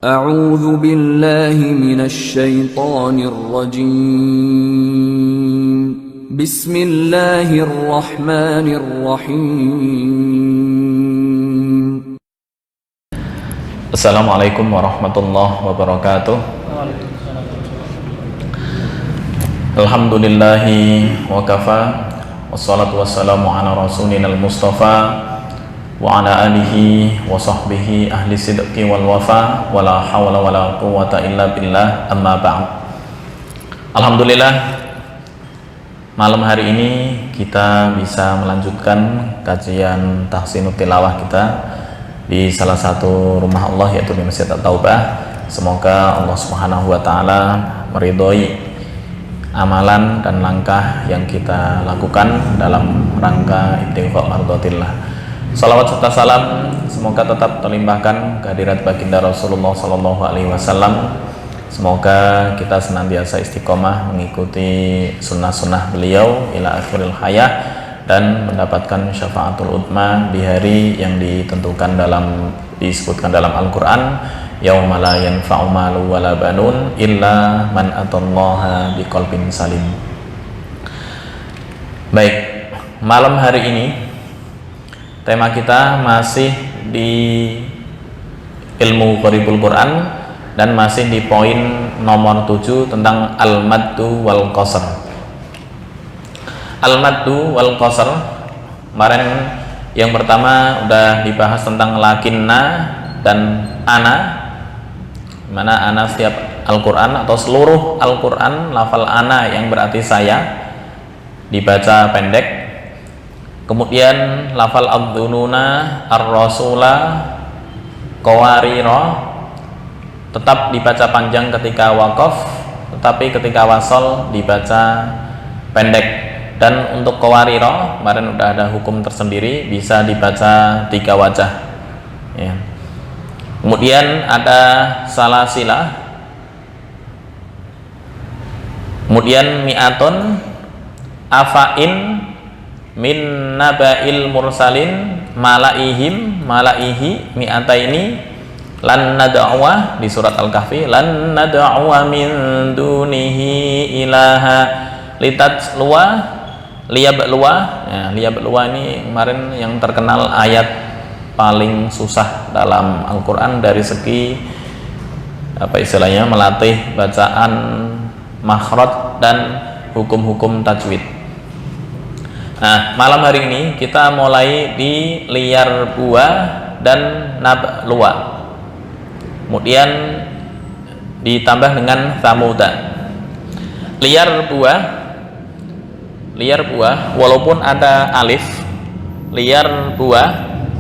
أعوذ بالله من الشيطان الرجيم بسم الله الرحمن الرحيم Assalamualaikum warahmatullahi wabarakatuh. Alhamdulillahi wa kafa, wassalatu wassalamu ala rasulina al-mustafa wa ala alihi wa sahbihi ahli sidqi wal wafa, wala hawla wala quwwata illa billah, amma ba'd. Alhamdulillah, malam hari ini kita bisa melanjutkan kajian tahsinut tilawah kita di salah satu rumah Allah, yaitu di Masjid At-Taubah. Semoga Allah Subhanahu wa taala meridhoi amalan dan langkah yang kita lakukan dalam rangka ibtigha mardhatillah. Salawat serta salam semoga tetap terlimpahkan kehadirat baginda Rasulullah sallallahu alaihi wasallam. Semoga kita senantiasa istiqomah mengikuti sunnah-sunnah beliau ila akhiril hayah dan mendapatkan syafaatul utma di hari yang disebutkan dalam Al-Qur'an, yauma la yanfa'u malu wala banun illa man atallaha biqalbin salim. Baik, malam hari ini tema kita masih di ilmu Qaribul Quran dan masih di poin nomor 7 tentang al-maddu wal qasr. Al-maddu wal qasr, kemarin yang pertama udah dibahas tentang lakinna dan ana, mana ana setiap Al-Quran atau seluruh Al-Quran lafal ana yang berarti saya dibaca pendek. Kemudian lafal ad-dununa, ar-rasula, qawarira tetap dibaca panjang ketika waqaf, tetapi ketika wasol dibaca pendek. Dan untuk qawarira kemarin udah ada hukum tersendiri, bisa dibaca 3 wajah ya. Kemudian ada salasila, kemudian mi'atun, afain, min nabail mursalin, malaihi mi'ataini, lan nad'uwa di surat Al-Kahfi, lan nad'uwa min dunihi ilaha litatluwa liyabluwa ya, liyabluwa ini kemarin yang terkenal ayat paling susah dalam Al-Quran dari segi apa istilahnya, melatih bacaan makhraj dan hukum-hukum tajwid. Nah, malam hari ini kita mulai di liar buah dan nabluwa, kemudian ditambah dengan samuda. Liar buah walaupun ada alif, liar buah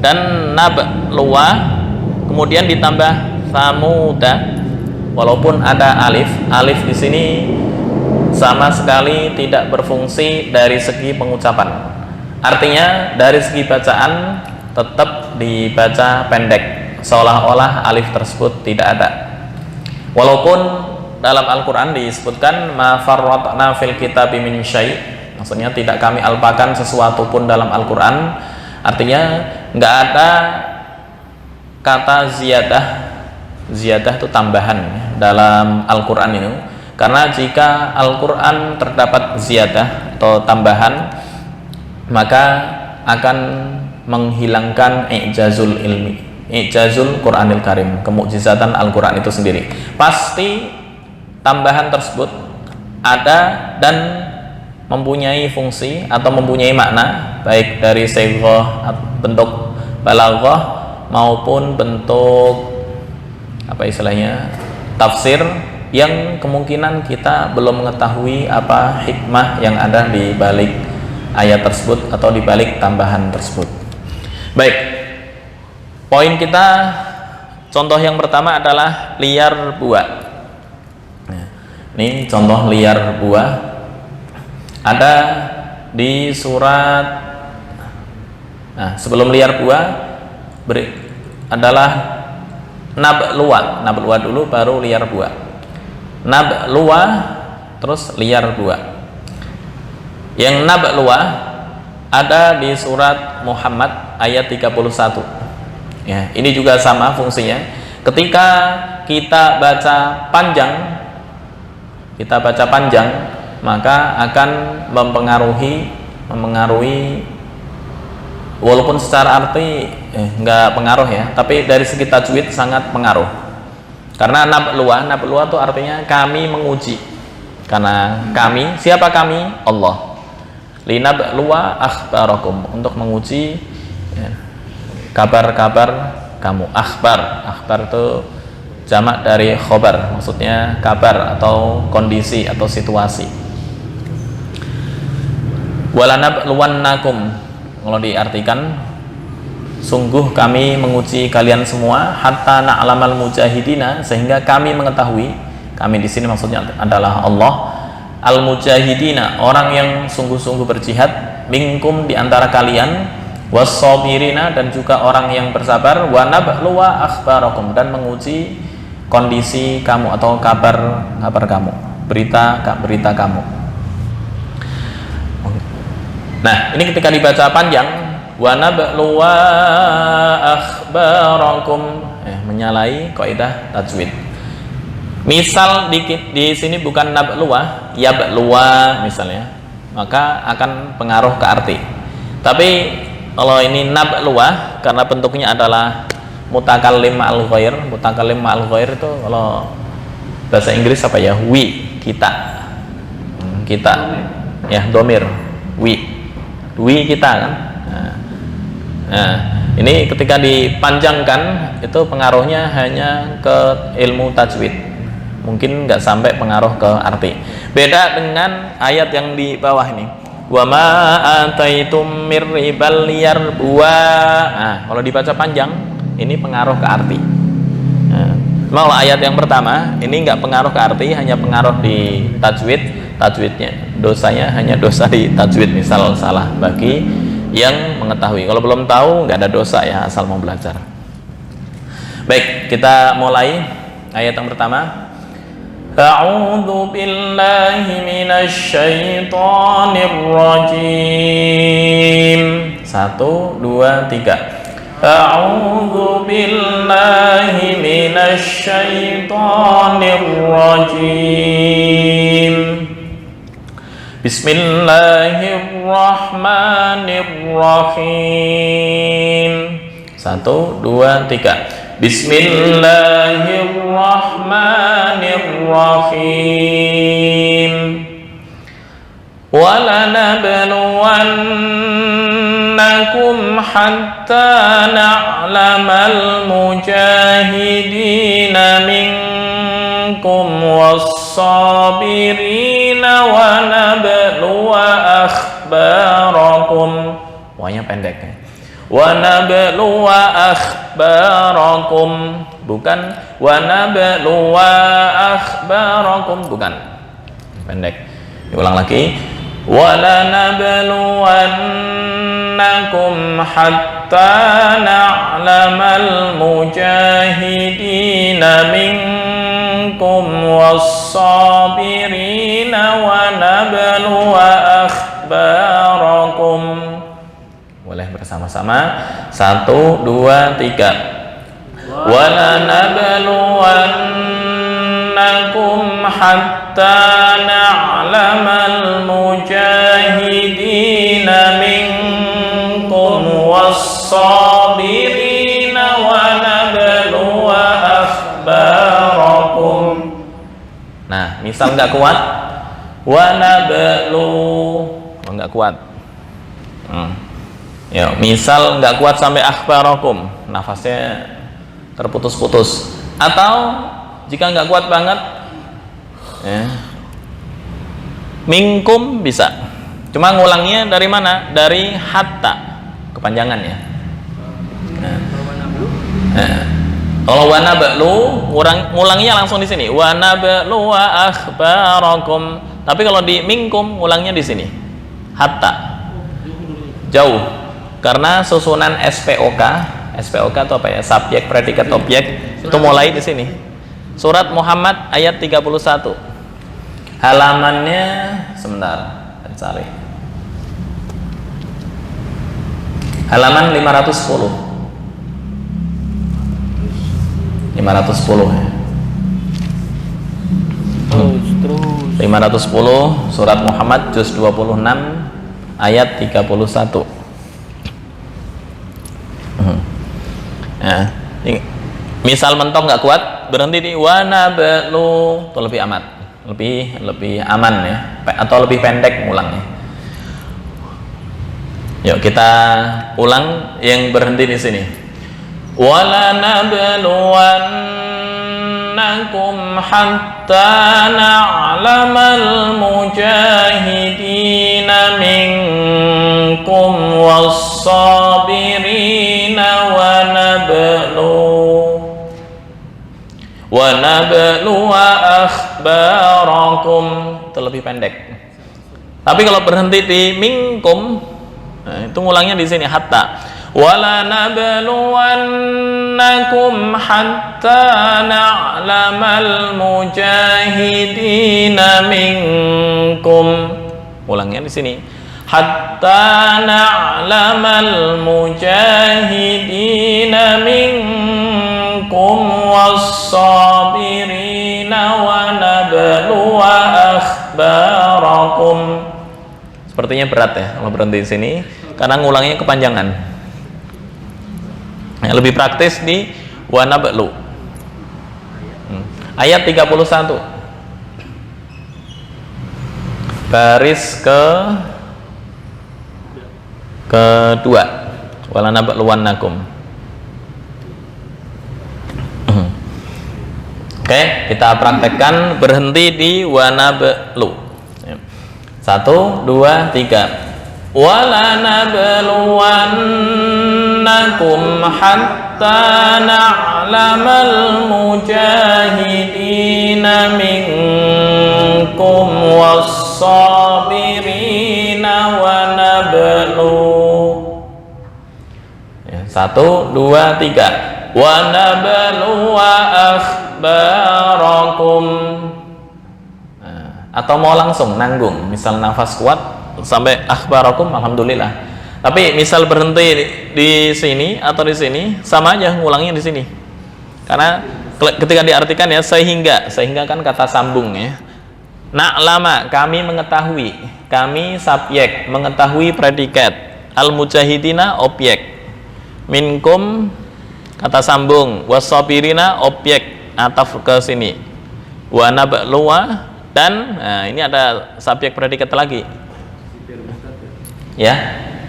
dan nabluwa, kemudian ditambah samuda walaupun ada alif. Alif di sini sama sekali tidak berfungsi dari segi pengucapan. Artinya dari segi bacaan tetap dibaca pendek, seolah-olah alif tersebut tidak ada. Walaupun dalam Al-Quran disebutkan ma farratna fil kitabi min syai', maksudnya tidak kami alpakan sesuatu pun dalam Al-Quran. Artinya nggak ada kata ziyadah. Ziyadah itu tambahan dalam Al-Quran ini. Karena jika Al-Quran terdapat ziyadah atau tambahan, maka akan menghilangkan i'jazul ilmi, i'jazul Quranil Karim, kemukjizatan Al-Quran itu sendiri. Pasti tambahan tersebut ada dan mempunyai fungsi atau mempunyai makna, baik dari sighah bentuk balaghah maupun bentuk apa istilahnya, tafsir, yang kemungkinan kita belum mengetahui apa hikmah yang ada di balik ayat tersebut atau di balik tambahan tersebut. Baik, poin kita, contoh yang pertama adalah liar buah. Ini contoh liar buah ada di surat. Nah, sebelum liar buah adalah nabluwa. Nabluwa dulu baru liar buah. Nabluwa terus liar buah. Yang nabluwa ada di surat Muhammad ayat 31 ya. Ini juga sama fungsinya. Ketika kita baca panjang, maka akan mempengaruhi walaupun secara arti nggak pengaruh ya, tapi dari segi tajwid sangat pengaruh. Karena nabluwa itu artinya kami menguji. Karena kami, siapa kami? Allah. Linabluwa akhbarakum, untuk menguji ya, kabar-kabar kamu. Akhbar itu jamak dari khobar, maksudnya kabar atau kondisi atau situasi. Walanabluwannakum, kalau diartikan sungguh kami menguji kalian semua, hatta na'lamal mujahidina, sehingga kami mengetahui, kami di sini maksudnya adalah Allah, al mujahidina, orang yang sungguh-sungguh berjihad, minkum, di antara kalian, was-sabirina, dan juga orang yang bersabar, wa nabluwa akhbarakum, dan menguji kondisi kamu atau kabar kamu, berita kamu. Nah, ini ketika dibaca panjang, wa nabluwa akhbarakum, menyalahi kaidah tajwid. Misal di sini bukan nabluwa, yabluwa misalnya, maka akan pengaruh ke arti. Tapi kalau ini nabluwa, karena bentuknya adalah mutakallim ma'al ghair. Mutakallim ma'al ghair itu kalau bahasa Inggris apa ya? Kita ya, domir, kita kan. Nah, ini ketika dipanjangkan itu pengaruhnya hanya ke ilmu tajwid, mungkin nggak sampai pengaruh ke arti. Beda dengan ayat yang di bawah ini, wa ma ataitum mir ribal liyarbuwa. Nah, kalau dibaca panjang ini pengaruh ke arti. Nah, kalau ayat yang pertama ini nggak pengaruh ke arti, hanya pengaruh di tajwidnya, dosanya hanya dosa di tajwid, misal salah bagi yang mengetahui. Kalau belum tahu nggak ada dosa ya, asal mau belajar. Baik, kita mulai ayat yang pertama. A'udzu billahi minasy syaithanir rajim. 1 2 3. A'udzu billahi minasy syaithanir rajim. Bismillahirrahmanirrahim. 1 2 3. Bismillahirrahmanirrahim. Walanabluwannakum hatta na'lamal mujahidina minkum was-sabirina wa nabluwa akhbarakum. Wahnya pendek ya. Wa nabluwa akhbarakum, bukan wa nabluwa akhbarakum, bukan, pendek. Diulang lagi. Wa lanabluwannakum hatta na'lamal mujahidina minkum was-sabirina wa nabluwa akhbarakum. Boleh bersama-sama. 1 2 3. Wa lanabluwannakum hatta na'lamal mujahidina minkum was-sabirina wa nabluwa akhbarakum. Nah, misal nggak kuat, wa nablu, nggak kuat. Ya, misal nggak kuat sampai akhbarakum, nafasnya terputus-putus. Atau jika nggak kuat banget, ya, minkum bisa. Cuma ngulangnya dari mana? Dari hatta, kepanjangannya. Kalau wana ba'lu, ngulangnya langsung di sini. Wana ba'lu wa akhbarakum. Tapi kalau di minkum, ngulangnya di sini. Hatta. Jauh. Karena susunan SPOK itu apa ya? Subjek, predikat, objek itu mulai di sini. Surat Muhammad ayat 31. Halamannya sebentar, saya cari. Halaman 510. 510 ya. Terus 510 surat Muhammad juz 26 ayat 31. Nah, misal mentok nggak kuat, berhenti di wanablu, itu lebih amat, lebih aman ya, atau lebih pendek ngulangnya. Yuk kita ulang yang berhenti di sini. Walanabluwannakum hatta na'lamal mujahidina minkum was-sabirina wa nabluwa akhbarakum, itu lebih pendek. Tapi kalau berhenti di minkum, nah, itu ngulangnya di sini hatta. Wala nabluwannakum hatta na'lamal mujahidina minkum. Ulangnya di sini. Hatta na'lamal mujahidina minkum was-sabirina wa nabluwa akhbarakum. Sepertinya berat ya kalau berhenti di sini karena ngulangnya kepanjangan. Yang lebih praktis di wa nablu. Ayat 31. Baris kedua. Wala nabluwannakum. Oke, kita praktekkan berhenti di wa nablu. 1, 2, 3. Wala nabluwannakum hatta na'lamal mujahidina minkum was-sabirina wa nablu. 1, 2, 3. Wa nabluwa akhbarakum. Atau mau langsung nanggung, misal nafas kuat sampai akhbarakum, alhamdulillah. Tapi misal berhenti di sini atau di sini, sama aja ngulangnya di sini. Karena ketika diartikan ya sehingga kan kata sambung ya. Na'lama, kami mengetahui, kami subjek, mengetahui predikat, al-mujahidina objek, minkum kata sambung, wasabirina objek ataf ke sini, wa nabluwa, dan nah, ini ada subjek predikat lagi. Ya,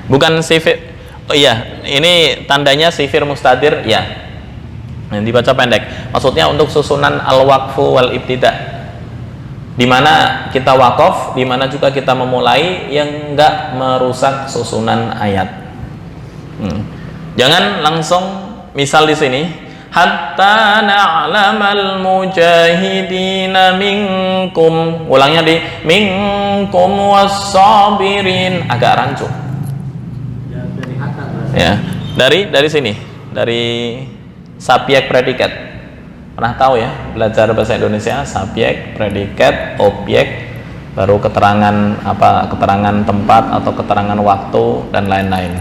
bukan sifir. Oh iya, ini tandanya sifir mustadir ya. Yang dibaca pendek. Maksudnya untuk susunan al-waqfu wal ibtida. Di mana kita wakaf, di mana juga kita memulai yang enggak merusak susunan ayat. Jangan langsung misal di sini hatta na'lamal mujahidina minkum, ulangnya di minkum was-sabirin, agak rancu ya, dari sini, dari subjek predikat. Pernah tahu ya belajar bahasa Indonesia, subjek predikat objek baru keterangan apa, keterangan tempat atau keterangan waktu dan lain-lain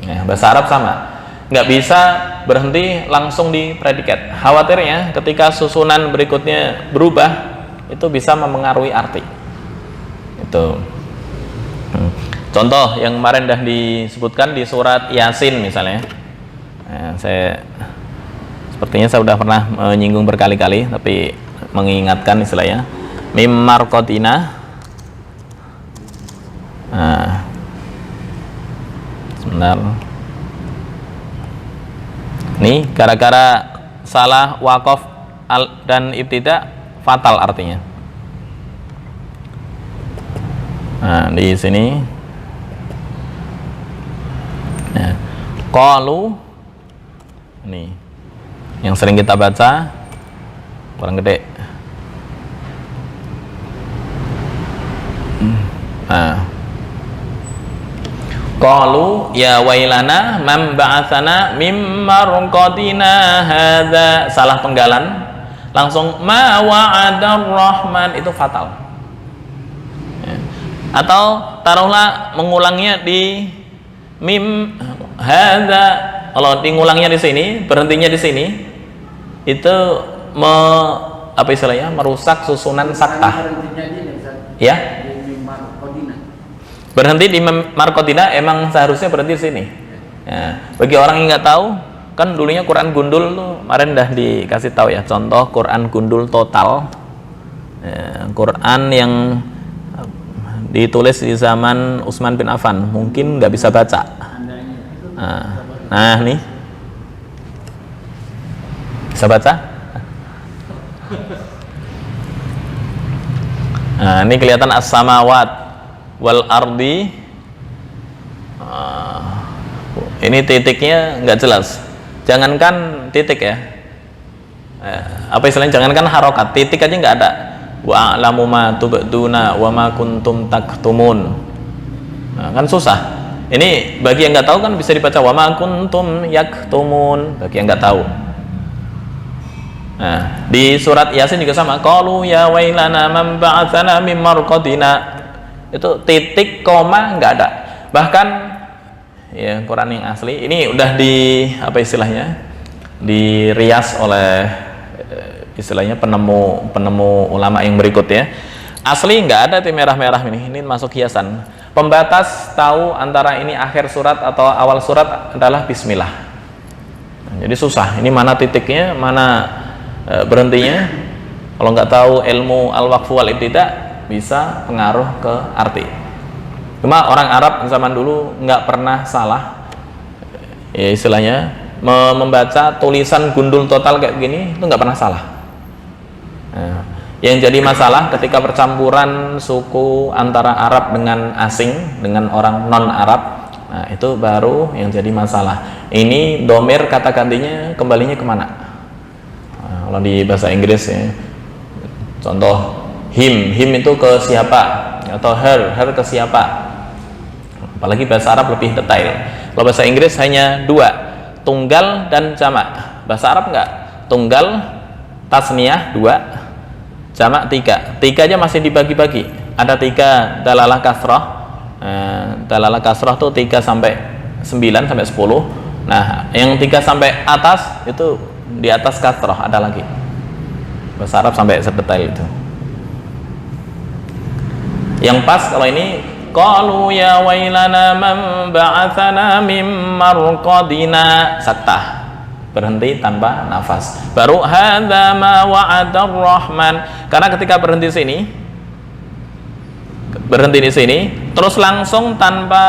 ya. Bahasa Arab sama, nggak bisa berhenti langsung di predikat. Khawatirnya ketika susunan berikutnya berubah, itu bisa memengaruhi arti. Itu contoh yang kemarin dah disebutkan di surat Yasin misalnya. Nah, sepertinya saya sudah pernah menyinggung berkali-kali, tapi mengingatkan istilahnya mim marqatina. Nah, sebentar. Nih, gara-gara salah wakaf dan ibtida fatal artinya. Nah, di sini. Nah, qalu ini yang sering kita baca kurang gede. Nah, qalu ya wailana man ba'atsana mim marqadina hadza, salah penggalan, langsung ma wa'adar rahman, itu fatal ya. Atau taruhlah mengulangnya di mim hadza, kalau ngulangnya di sini, berhentinya di sini, itu apa istilahnya, merusak susunan saktah. Ya, berhenti di markotina, emang seharusnya berhenti di sini. Ya, bagi orang yang nggak tahu, kan dulunya Quran gundul tuh kemarin dah dikasih tahu ya, contoh Quran gundul total, ya, Quran yang ditulis di zaman Utsman bin Affan, mungkin nggak bisa baca. Nah nih, bisa baca? Nah, ini kelihatan as-samawat wal ardi. Ini titiknya nggak jelas. Jangankan titik ya. Apa istilahnya? Jangankan harokat, titik aja nggak ada. Wa a'lamu ma tubduna wa ma kuntum taktumun. Nah, kan susah. Ini bagi yang nggak tahu kan bisa dibaca wa ma kuntum yaktumun. Bagi yang nggak tahu. Nah, di surat Yasin juga sama. Qalu ya wailana man ba'atsana mim marqadina. Itu titik koma nggak ada. Bahkan ya Quran yang asli ini udah di apa istilahnya? Dirias oleh istilahnya penemu ulama yang berikut ya. Asli nggak ada tim merah-merah ini masuk hiasan. Pembatas tahu antara ini akhir surat atau awal surat adalah bismillah. Nah, jadi susah. Ini mana titiknya, mana berhentinya. Kalau nggak tahu ilmu al-waqfu wal ibtida, bisa pengaruh ke arti. Cuma orang Arab zaman dulu nggak pernah salah ya, istilahnya membaca tulisan gundul total kayak begini itu nggak pernah salah. Nah, yang jadi masalah ketika percampuran suku antara Arab dengan asing, dengan orang non Arab, nah itu baru yang jadi masalah. Ini domir kata gantinya kembalinya kemana? Kalau di bahasa Inggris ya, contoh him itu ke siapa, atau her ke siapa. Apalagi bahasa Arab lebih detail. Kalau bahasa Inggris hanya dua, tunggal dan jamak. Bahasa Arab enggak, tunggal tasniyah dua, jamak tiga. Tiga aja masih dibagi-bagi. Ada tiga dalalah kasrah. Dalalah kasrah tuh 3 sampai 9 sampai 10. Nah, yang 3 sampai atas itu di atas kasrah ada lagi. Bahasa Arab sampai sedetail itu. Yang pas kalau ini qalu ya wailana man ba'atsana mim marqadina, saktah, berhenti tanpa nafas. Baru hadza ma wa'adar rahman. Karena ketika berhenti di sini terus langsung tanpa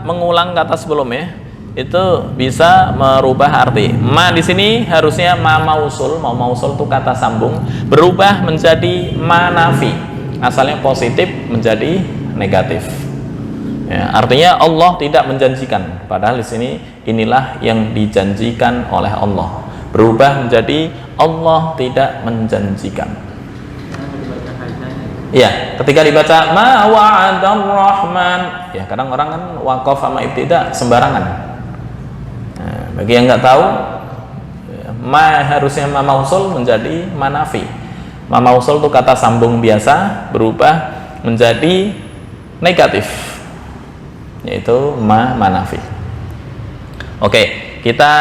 mengulang kata sebelumnya, itu bisa merubah arti. Ma di sini harusnya ma mausul itu kata sambung, berubah menjadi ma nafi. Asalnya positif menjadi negatif. Ya, artinya Allah tidak menjanjikan, padahal di sini inilah yang dijanjikan oleh Allah. Berubah menjadi Allah tidak menjanjikan. Ya, ketika dibaca ma wa'adar rahman, ya kadang orang kan waqaf sama ibtida sembarangan. Bagi yang nggak tahu, ma harusnya ma mausul menjadi manafi. Ma mausul itu kata sambung biasa berubah menjadi negatif, yaitu ma manafi. Oke, kita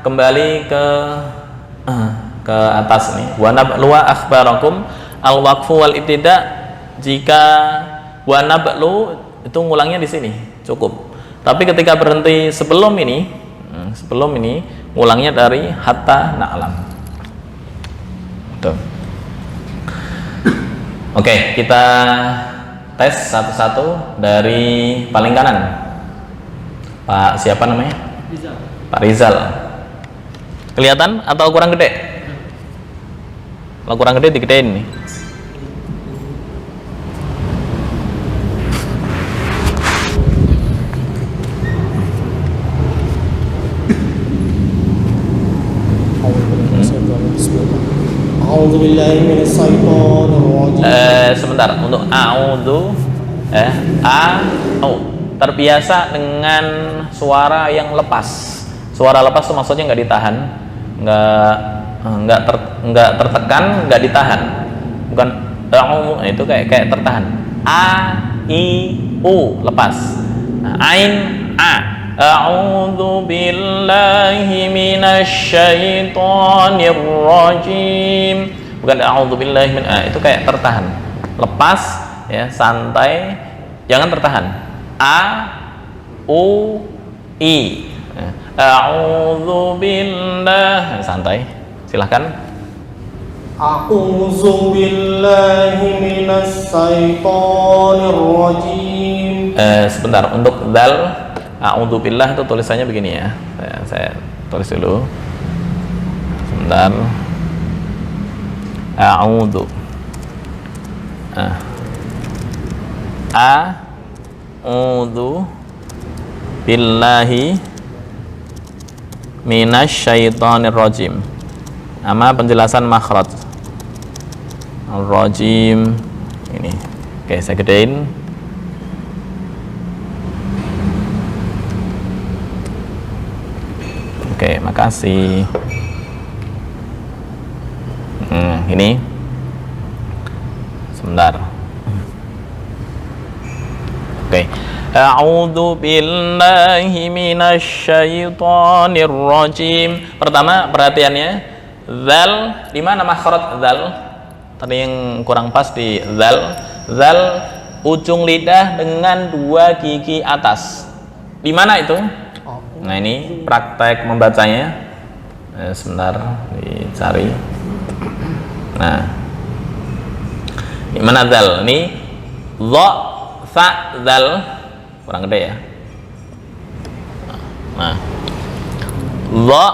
kembali ke atas nih. Wa nabluwa akhbarakum al-waqfu wal ibtida. Jika wa nablu itu ngulangnya di sini cukup. Tapi ketika berhenti sebelum ini ngulangnya dari hatta na'lam. Tuh. Oke, kita tes satu-satu dari paling kanan. Pak siapa namanya? Rizal. Pak Rizal. Kelihatan atau kurang gede? Kalau kurang gede digedein nih. Sebentar, untuk a'udzu terbiasa dengan suara yang lepas. Suara lepas itu maksudnya nggak ditahan, nggak tertekan, nggak ditahan. Bukan itu kayak tertahan. A I U lepas. Nah, ain a A'udzu billahi minasyaitonir rajim. Bukan a'udzu billahi min, itu kayak tertahan. Lepas ya, santai, jangan tertahan. A U I. A'udzu billahi, santai. Silahkan. A'udzu billahi minas syaitonir rajim. Sebentar, untuk dal a'udzu billah itu tulisannya begini ya. Saya tulis dulu. Sebentar. A'udzu. A'udzu billahi minasyaitonir rajim. Ama penjelasan makhraj al-rajim ini. Oke, saya gedein. Oke, makasih. Ini sebentar. Oke. A'udzu billahi minasyaitonir rajim. Pertama, perhatiannya, zal, di mana makhraj zal? Tadi yang kurang pas di zal. Zal ujung lidah dengan 2 gigi atas. Di mana itu? Nah, ini praktek membacanya. Sebentar dicari. Nah, di mana zal? Ini dha, sa, zal. Kurang gede ya. Nah, dha,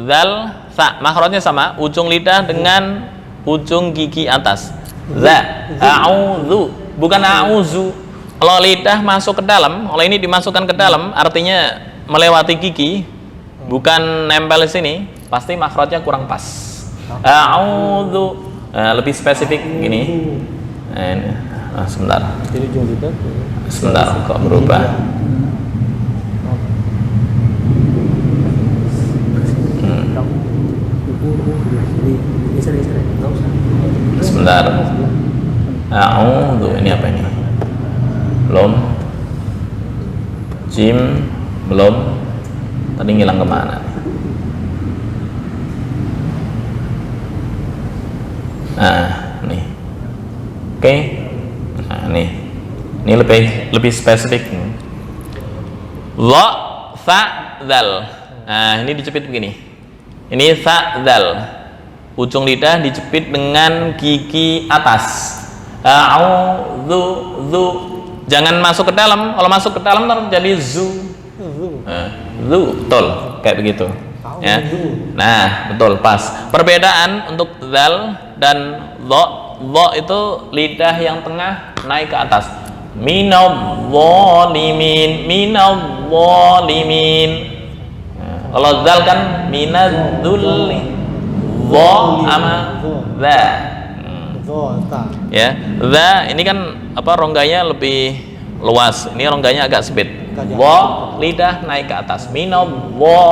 zal, sa, makhrajnya sama, ujung lidah dengan ujung gigi atas. Za, a'udzu, bukan a'udzu. Kalau lidah masuk ke dalam, kalau ini dimasukkan ke dalam, artinya melewati gigi, bukan nempel di sini, pasti makhrajnya kurang pas. A'udzu, lebih spesifik gini. Sebentar. Sebentar, kok berubah. Sebentar. A'udzu, ini apa ini? Belum. Jim belum. Tadi ngilang kemana? Nah, nih. Oke. Nah, nih. Ini lebih spesifik. Dha, sa, zal. Nah, ini dijepit begini. Ini sa, zal. Ujung lidah dijepit dengan gigi atas. A'udzu, zu. Jangan masuk ke dalam. Kalau masuk ke dalam terjadi zu. Zu, betul, kayak begitu. Ya. Nah, betul, pas. Perbedaan untuk zal dan dha. Dha itu lidah yang tengah naik ke atas. Minadh-dhalimin, minadh-dhalimin. Kalau zal kan minadh-dhulli. Dha ama za. Ya, za ini kan apa, rongganya lebih luas. Ini rongganya agak sempit. Dha, lidah naik ke atas. Minadh-dha.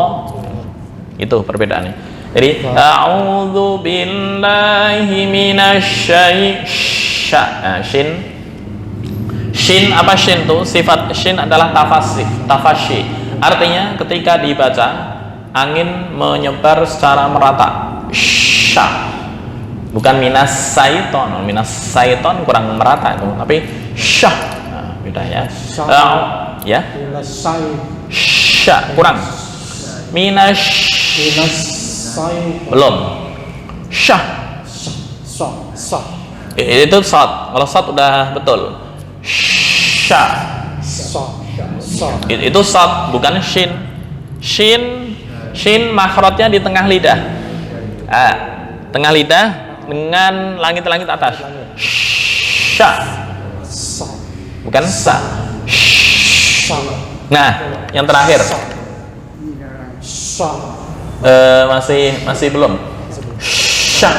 Itu perbedaannya. Jadi a'udzu billahi shin. Shin, apa shin tuh? Sifat shin adalah tafasyi. Artinya ketika dibaca angin menyebar secara merata. Sha. Bukan minas saiton. Minas saiton kurang merata itu, tapi sha. Nah, bedanya. Ya. Sha kurang. Minas belum. Syah. Itu shad. Kalau shad udah betul. Syah. Itu shad, bukan shin. Shin makhrajnya di tengah lidah. Tengah lidah dengan langit-langit atas. Syah. Bukan sa. Nah, yang terakhir. Masih belum. Syah.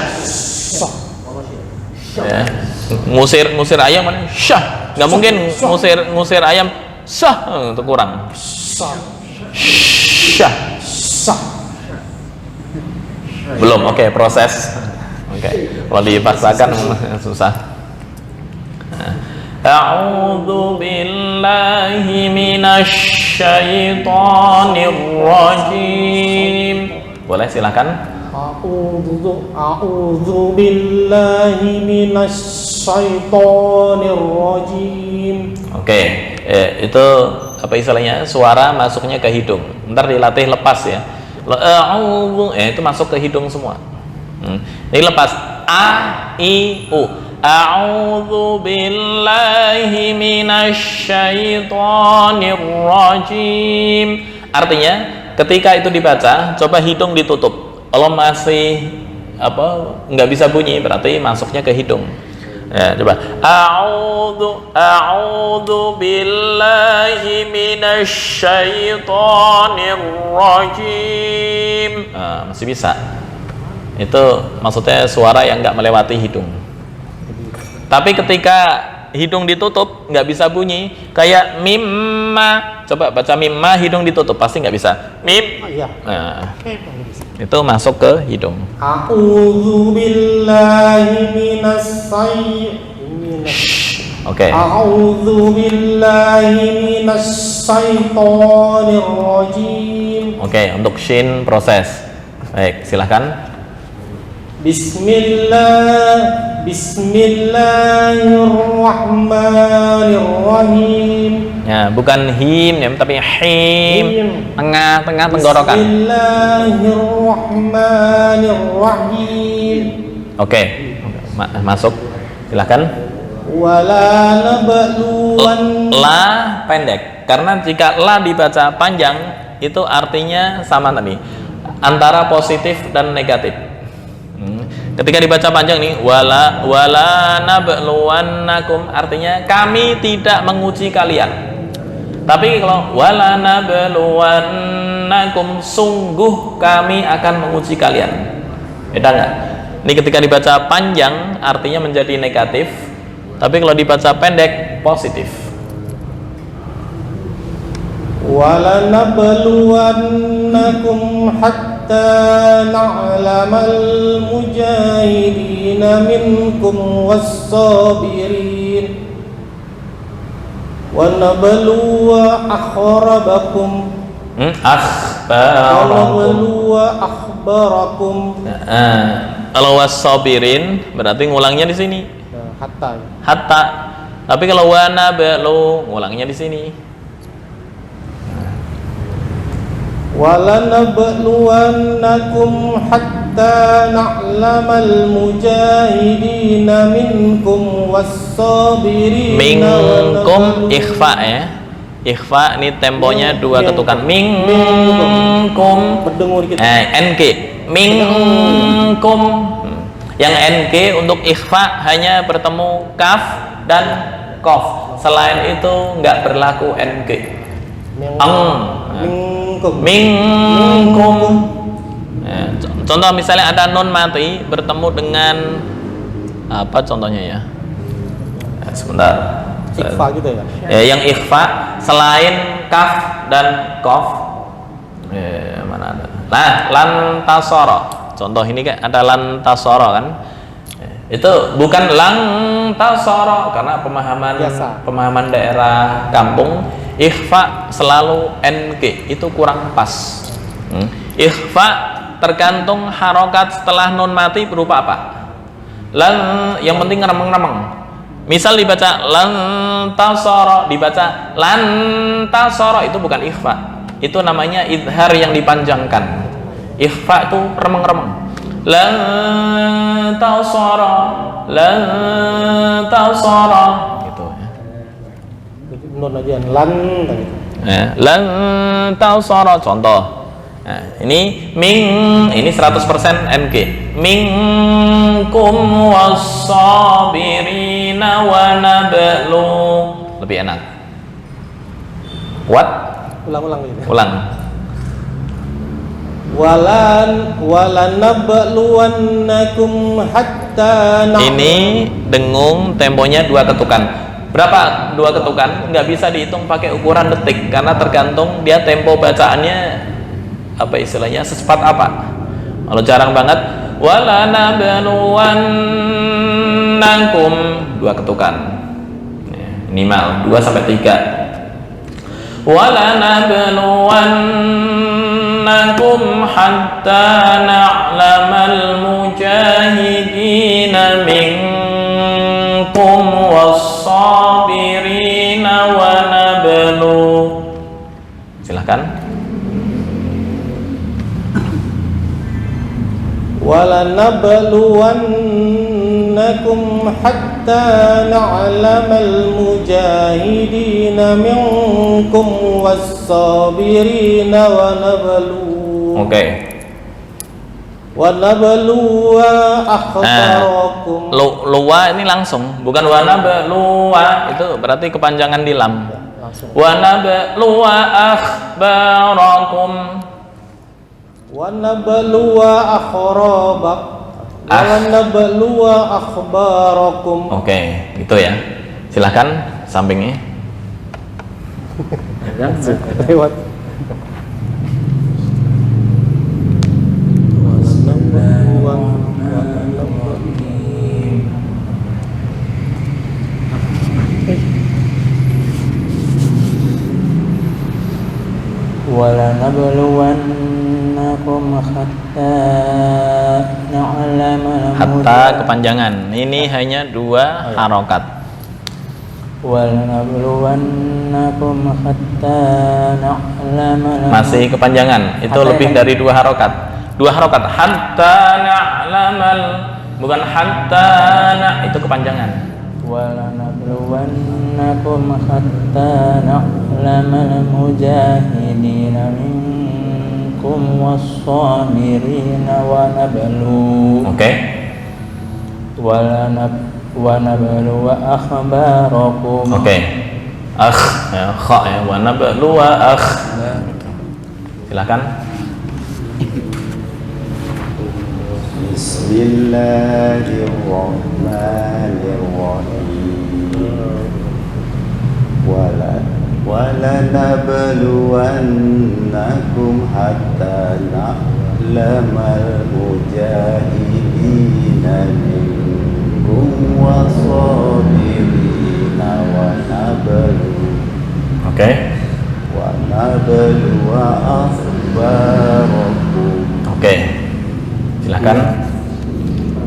Ya. Ngusir ayam kan syah. Nggak mungkin ngusir ayam syah, itu kurang. Syah. Belum, oke, proses. Oke. Kalau dipaksakan susah. A'udzu billahi minasyaitonir rajim. Boleh silakan. A'udzu billahi minasyaitonir rajim. Oke, itu apa istilahnya? Suara masuknya ke hidung. Ntar dilatih lepas ya. A'udzu, itu masuk ke hidung semua. Ini lepas. A, I, U. A'udzu billahi minasyaitonir rajim. Artinya, ketika itu dibaca, coba hidung ditutup. Kalau masih nggak bisa bunyi, berarti masuknya ke hidung. Ya, coba. A'udzu billahi minasyaitonir rajim. Masih bisa. Itu maksudnya suara yang nggak melewati hidung. Tapi ketika hidung ditutup nggak bisa bunyi, kayak mimma. Coba baca mimma, hidung ditutup, pasti nggak bisa. Mim. Iya. Nah, itu masuk ke hidung. A'udzu billahi Oke. A'udzu billahi minasyaitonir rajim. Oke, untuk shin proses. Baik, silahkan. Bismillahirrahmanirrahim. Ya, bukan him ya, tapi him. Tengah tenggorokan. Bismillahirrahmanirrahim. Oke. Masuk. Silahkan. Wala nabluwan. La pendek. Karena jika la dibaca panjang, itu artinya sama tadi. Antara positif dan negatif. Ketika dibaca panjang nih, wala nabluwannakum, artinya kami tidak menguji kalian. Tapi kalau wala nabluwannakum, sungguh kami akan menguji kalian. Beda nggak? Ini ketika dibaca panjang artinya menjadi negatif, tapi kalau dibaca pendek positif. Wala nabluwannakum hatta na'lamal mujahidina minkum was-sabirin wa nabluwa akhrabakum akhbarakum. Kalau was-sabirin berarti ngulangnya di sini. Hatta. Tapi kalau wa nablu ngulangnya di sini. Walanabluwannakum hatta na'lamal mujahidina minkum was-sabirin. Minkum ikhfa ya. Ikhfa ini temponya dua ketukan. Minkum. NK. Minkum. Yang NK untuk ikhfa hanya bertemu kaf dan kof. Selain itu nggak berlaku NK. Minkum. Ya, contoh misalnya ada nun mati bertemu dengan apa contohnya ya? Sebentar. Ikhfa gitu ya? Ya, yang ikhfa selain kaf dan kof. Ya, mana ada? Nah, lantasoro. Contoh ini kan ada lantasoro kan? Itu bukan lantasoro karena pemahaman daerah kampung. Ikhfa selalu NG, itu kurang pas. Ikhfa tergantung harokat setelah nun mati berupa apa. Yang penting ngeremeng-remeng. Misal dibaca lantasoro, dibaca lantasoro, itu bukan ikhfa. Itu namanya idhar yang dipanjangkan. Ikhfa itu remeng-remeng. Lantasoro, gitu. Nun aja lan tadi. Lan tausara contoh. Nah, ini ini 100% NG. Minkum was-sabirina wa nablu. Lebih enak. What? Ulang gitu. Ulang. Walanabluwannakum hatta Ini dengung temponya dua ketukan. Berapa dua ketukan? Nggak bisa dihitung pakai ukuran detik karena tergantung dia tempo bacaannya apa istilahnya secepat apa. Kalau jarang banget wala nabluwannakum dua ketukan. minimal 2 sampai 3. وَلَنَبْلُوَنَّكُمْ حَتَّى نَعْلَمَ الْمُجَاهِدِينَ مِنكُمْ وَالصَّابِرِينَ Silahkan. وَلَنَبْلُوَنَّكُمْ حَتَّى نَعْلَمَ الْمُجَاهِدِينَ مِنكُمْ وَالصَّابِرِينَ Oke. وَنَبْلُوَ أَخْبَارَكُمْ. Luwa ini langsung, bukan wanabluwa, itu berarti kepanjangan di lam. Wanabluwa akhbarakum. Wanabluwa akhbarakum. Oke, gitu ya. Silahkan sampingnya. Lewat. وَلَنَبْلُوَنَّكُمْ حَتَّى نَعْلَمَ Hatta kepanjangan. Ini hanya 2 harokat. وَلَنَبْلُوَنَّكُمْ حَتَّى نَعْلَمَ Masih kepanjangan. Itu lebih dari 2 harokat. 2 harokat. Hatta na'lamal, bukan hatta itu kepanjangan. وَلَنَبْلُوَنَّكُمْ حَتَّى نَعْلَمَ الْمُجَاهِدِينَ مِنكُمْ وَالصَّابِرِينَ Oke. وَنَبْلُوَ أَخْبَارَكُمْ. Oke. Ya, kha ya. Wanabluwa Silakan. Bismillahirrahmanirrahim. Walanabluwannakum hatta na'lamal mujahidina minkum wasabirina Oke. wanabluwa akhbarakum. Oke. Silahkan.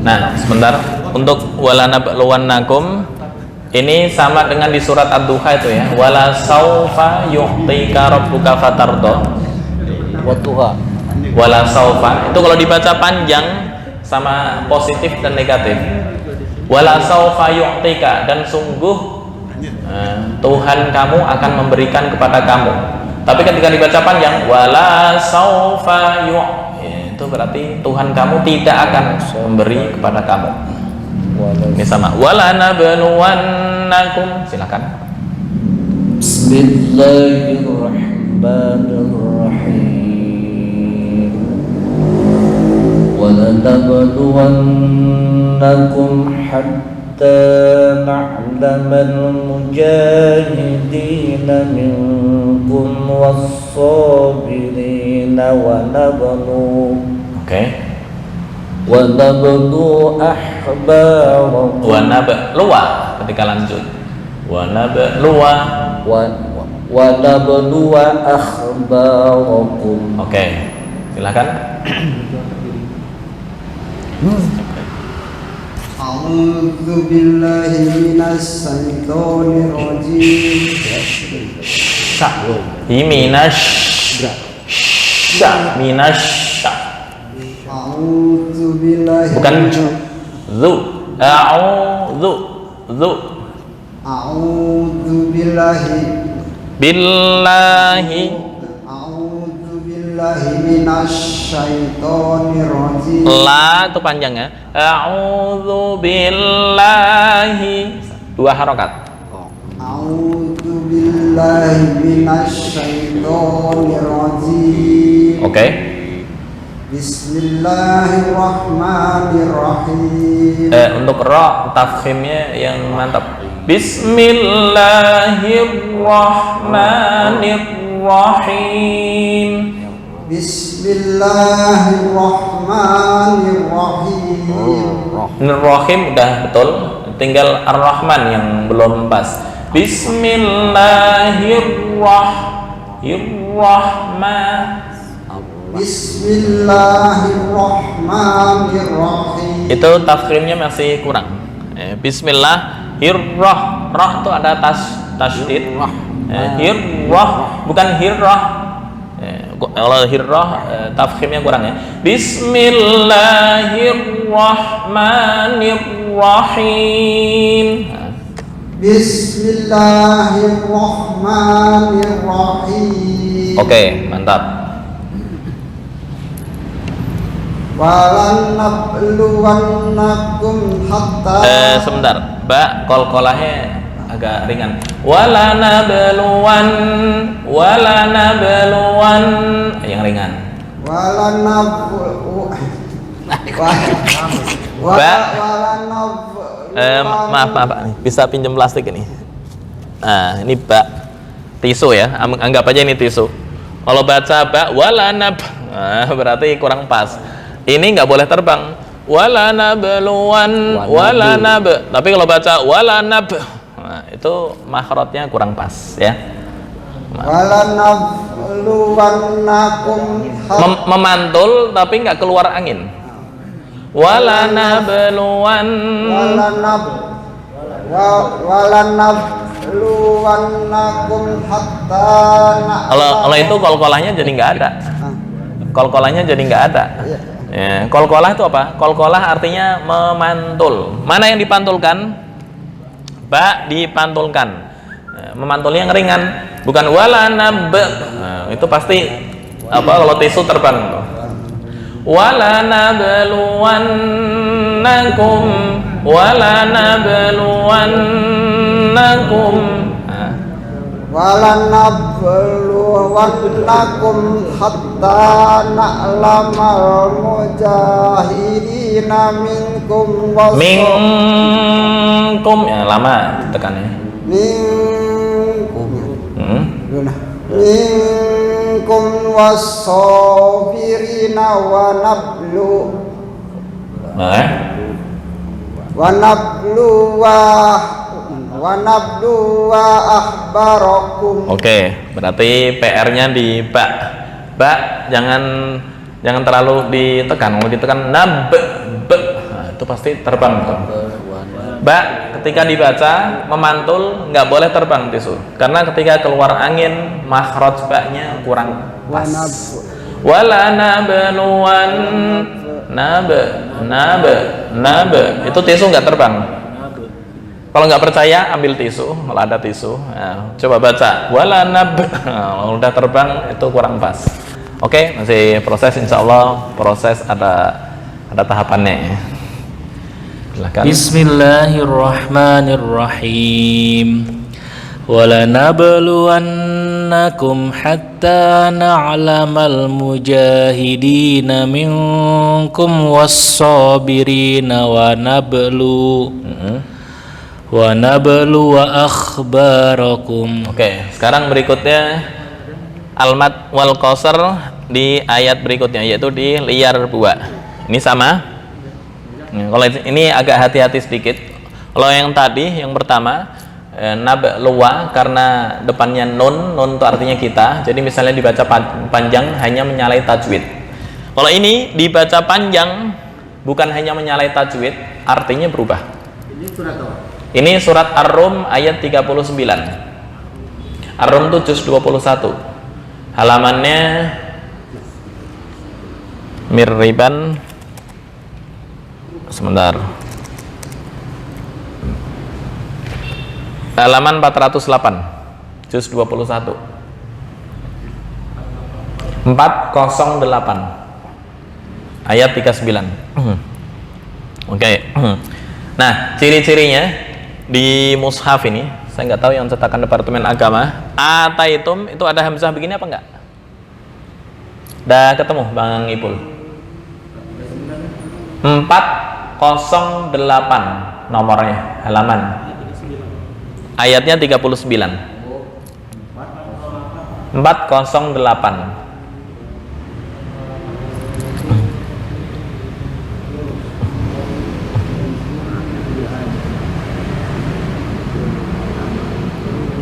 Nah, sebentar. Untuk walanabluwannakum ini sama dengan di surat Ad-Duha itu ya. Wala saufa yu'tika rabbuka fatardo. Wala saufa. Itu kalau dibaca panjang sama positif dan negatif. Wala saufa yu'tika, dan sungguh Tuhan kamu akan memberikan kepada kamu. Tapi ketika dibaca panjang wala saufa itu berarti Tuhan kamu tidak akan memberi kepada kamu. Ini sama. Walanabluwannakum. Silakan. Bismillahirrahmanirrahim. Walanabluwannakum hatta na'lamal mujahidina minkum was-sabirina wa nablu. Oke. Wa nablu ahbarakum. Wa nabluwa ketika lanjut. Wa nabluwa Wa nablu akhbarakum. Oke. Silakan. A'udzu billahi minasy syaithanir rajim. A'udzu billahi, bukan zu. A'udzu a'udzu billahi a'udzu billahi minasy syaithanir rajim. La itu panjangnya. A'udzu billahi. 2 harokat. A'udzu billahi minasy syaithanir rajim. Oke. Bismillahirrahmanirrahim. Untuk ra tafkhimnya yang mantap. Bismillahirrahmanirrahim. Bismillahirrahmanirrahim. Rahim udah betul, tinggal Ar-Rahman yang belum pas. Bismillahirrahmanirrahim. Itu tafkhimnya masih kurang. Bismillahirrah. Roh itu ada tasydid. Hirrah bukan hirrah. Kalau hirrah tafkhimnya kurang ya. Bismillahirrahmanirrahim. Bismillahirrahmanirrahim. Oke, mantap. Walan nabluwannakum hatta. Sebentar, ba qalqalahnya agak ringan. Wala nabluwan yang ringan. Walan Maaf Pak, bisa pinjam plastik ini. Nah, ini ba tisu ya, anggap aja ini tisu. Kalau baca ba wala nab, berarti kurang pas. Ini nggak boleh terbang. Wala nabluwan wala nab. Tapi kalau baca wala nab, nah, itu makhrajnya kurang pas ya. Memantul tapi nggak keluar angin. Kalau itu kolkolahnya jadi nggak ada. Kolkolahnya jadi nggak ada. Ya, kolkolah itu apa? Kolkolah artinya memantul. Mana yang dipantulkan? Ba dipantulkan. Memantulnya yang ringan, bukan walanab. Itu pasti apa? Kalau tisu terbang. Walanabluwannakum hatta na'lamal mujahidina minkum ya lama tekannya minkum was-sabirina wa nabluwa akhbarakum. Oke, berarti PR-nya di ba. Ba jangan terlalu ditekan. Kalau ditekan nab nah, itu pasti terbang tuh. Ba ketika dibaca memantul nggak boleh terbang tisu. Karena ketika keluar angin makhraj ba-nya kurang pas. Wala nabluwan nab itu tisu nggak terbang. Kalau nggak percaya ambil tisu, kalau ada tisu, nah, coba baca wala nab, kalau udah terbang itu kurang pas. Oke, masih proses, insya Allah proses ada tahapannya. Silakan. Bismillahirrahmanirrahim. Wala nabluwannakum hatta na'lamal mujahidina minkum was-sabirina wa nablu wa akhbarakum. Oke, sekarang berikutnya Al-Mad wal Qasr di ayat berikutnya, yaitu di liar buah. Ini sama. Kalau ini agak hati-hati sedikit. Kalau yang tadi, yang pertama nabluwa, karena depannya nun itu artinya kita. Jadi misalnya dibaca panjang hanya menyalahi tajwid. Kalau ini dibaca panjang bukan hanya menyalahi tajwid, artinya berubah. Ini surat apa? Ini surat Ar-Rum ayat 39. Ar-Rum itu juz 21. Halamannya mirriban. Sebentar. Halaman 408. Juz 21. 408. Ayat 39. Oke. Nah, ciri-cirinya di mushaf ini, saya nggak tahu yang cetakan Departemen Agama, ataitum itu ada hamzah begini apa enggak? Udah ketemu Bang Ipul? 408 nomornya, halaman. Ayatnya 39. 408.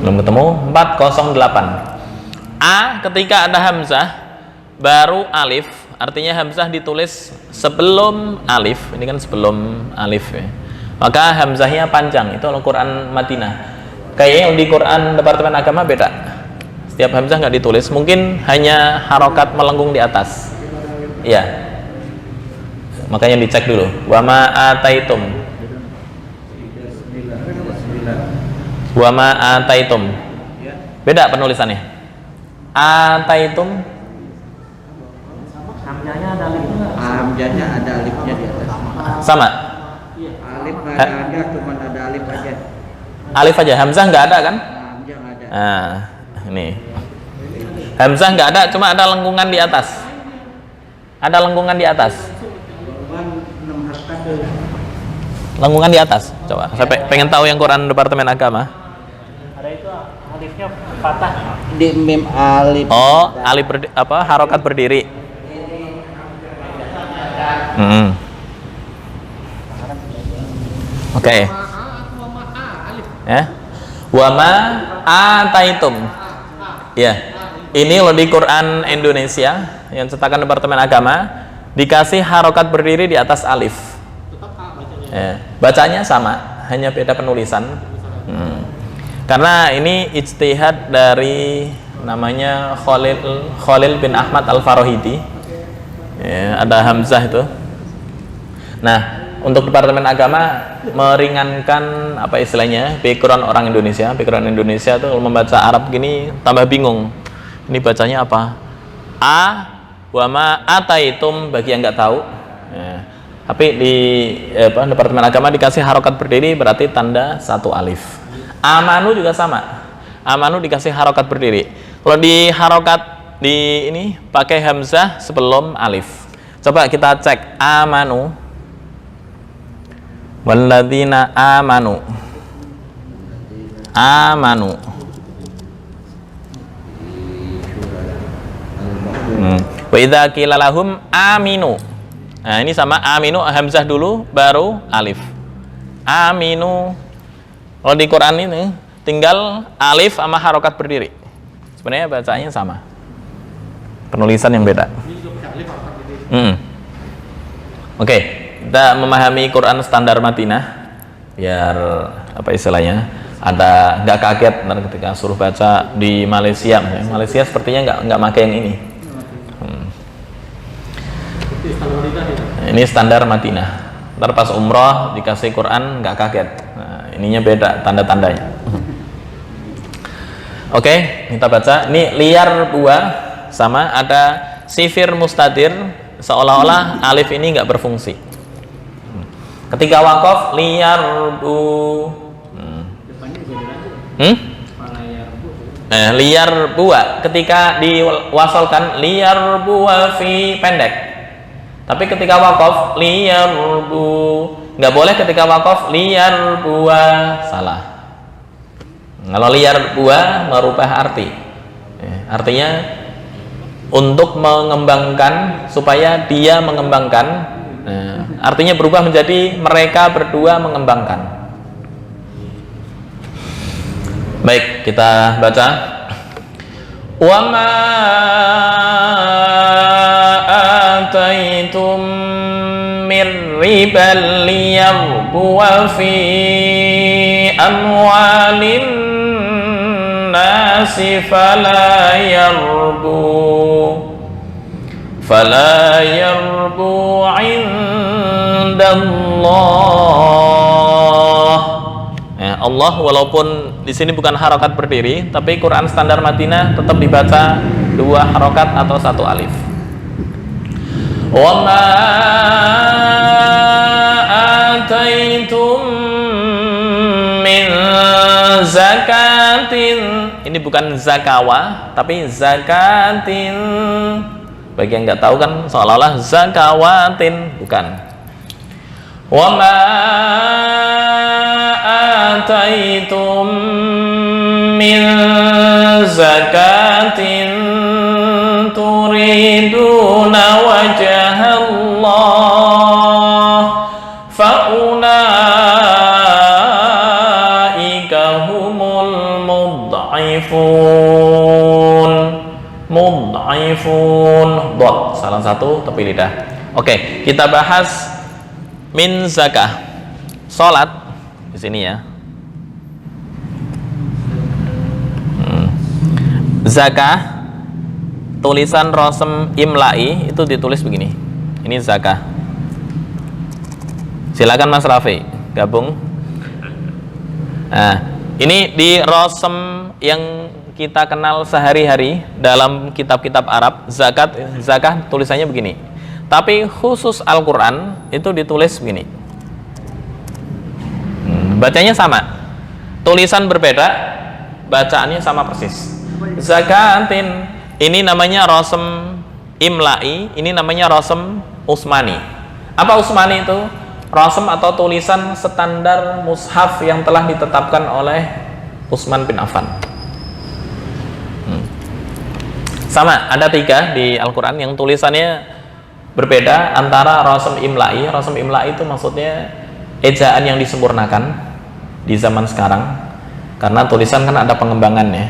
Belum ketemu. 408. A ketika ada hamzah baru alif, artinya hamzah ditulis sebelum alif. Ini kan sebelum alif ya. Maka hamzahnya panjang. Itu Al-Quran Madinah. Kayaknya di Quran Departemen Agama beda. Setiap hamzah nggak ditulis, mungkin hanya harokat melengkung di atas. Iya. Makanya dicek dulu. Wa ma ataitum. Wa ma ataitum. Beda penulisannya. Ataitum. Hamzahnya ada alifnya di atas. Sama. Alif nggak ada, cuma ada alif aja. Alif aja, hamzah nggak ada kan? Hamzah nggak ada. Nah, ini. Hamzah nggak ada, cuma ada lengkungan di atas. Ada lengkungan di atas. Lengkungan di atas. Coba, saya pengen tahu yang Quran Departemen Agama. Ada itu alifnya patah. Di mim alif. Oh, alif harokat berdiri. Oke. Ya. Wa ma ataitum. Ya. Ini loh di Quran Indonesia yang cetakan Departemen Agama dikasih harokat berdiri di atas alif. Ya. Bacanya sama, hanya beda penulisan. Karena ini ijtihad dari namanya Khalil bin Ahmad Al-Farahidi. Ya, ada hamzah itu. Nah, untuk Departemen Agama meringankan apa istilahnya background orang Indonesia. Background Indonesia tuh kalau membaca Arab gini tambah bingung. Ini bacanya apa? A wa ma ataitum bagi yang nggak tahu. Ya. Tapi di Departemen Agama dikasih harokat berdiri berarti tanda satu alif. Amanu juga sama. Amanu dikasih harokat berdiri. Kalau di harokat di ini pakai hamzah sebelum alif. Coba kita cek amanu. Walladzina amanu. Amanu. Wa idza qila lahum aminu. Nah, ini sama aminu hamzah dulu baru alif. Aminu. Kalau di Quran ini tinggal alif sama harokat berdiri. Sebenarnya bacanya sama. Penulisan yang beda. Oke, kita memahami Quran standar Madinah biar apa istilahnya ada nggak kaget dan ketika suruh baca di Malaysia. Malaysia sepertinya nggak pakai yang ini. Ini standar Madinah. Ntar pas umroh dikasih Quran nggak kaget. Nah, ininya beda tanda-tandanya. Oke, kita baca. Ini liar buah sama ada sifir mustadir seolah-olah alif ini nggak berfungsi. Ketika wakaf liar bu. Liar buah ketika diwasolkan liar buah fi pendek. Tapi ketika wakaf liar bu nggak boleh ketika wakaf liar buah salah. Kalau liar buah merubah arti. Artinya untuk mengembangkan supaya dia mengembangkan. Artinya berubah menjadi mereka berdua mengembangkan. Baik, kita baca. Wa ma ataitum mir ribal liyarbuwa fi amwalin nasi fala yarbu indallah. Allah walaupun di sini bukan harokat berdiri, tapi Quran standar Madinah tetap dibaca dua harokat atau satu alif. Wa ma ataitum min zakatin. Ini bukan zakawa, tapi zakatin. Bagi yang nggak tahu kan seolah-olah zakawatin, bukan. Wa ma ataitum min zakatin turiduna wajhallah faulaika humul mud'afun. mud'ifun, dot, salah satu tepi lidah. Oke, kita bahas min zakah. Salat di sini ya. Zakah, tulisan rosem imla'i itu ditulis begini. Ini zakah. Silakan Mas Rafi gabung. Nah, ini di rosem yang kita kenal sehari-hari dalam kitab-kitab Arab, zakah tulisannya begini. Tapi khusus Al-Quran itu ditulis begini. Bacanya sama, tulisan berbeda, bacaannya sama persis. Zakatin, ini namanya rosem imla'i, ini namanya rosem usmani. Apa usmani itu? Rosem atau tulisan standar mushaf yang telah ditetapkan oleh Utsman bin Affan. Sama, ada 3 di Al-Quran yang tulisannya berbeda antara rosem imla'i. Rosem imla'i itu maksudnya ejaan yang disempurnakan di zaman sekarang, karena tulisan kan ada pengembangannya,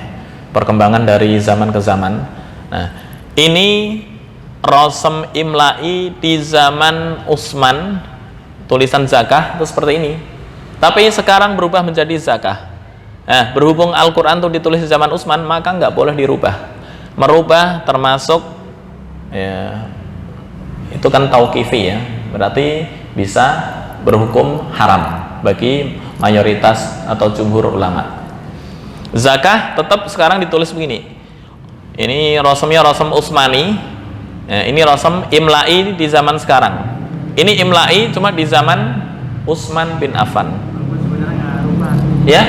perkembangan dari zaman ke zaman. Nah, ini rosem imla'i di zaman Utsman, tulisan zakah itu seperti ini. Tapi sekarang berubah menjadi zakah. Nah, berhubung Al-Quran itu ditulis di zaman Utsman, maka nggak boleh dirubah. Merubah termasuk ya, itu kan tauqifi ya, berarti bisa berhukum haram bagi mayoritas atau jumhur ulama. Zakah tetap sekarang ditulis begini. Ini rosemnya rosem Utsmani, ya, ini rosem imla'i di zaman sekarang. Ini imla'i cuma di zaman Utsman bin Affan. Ya,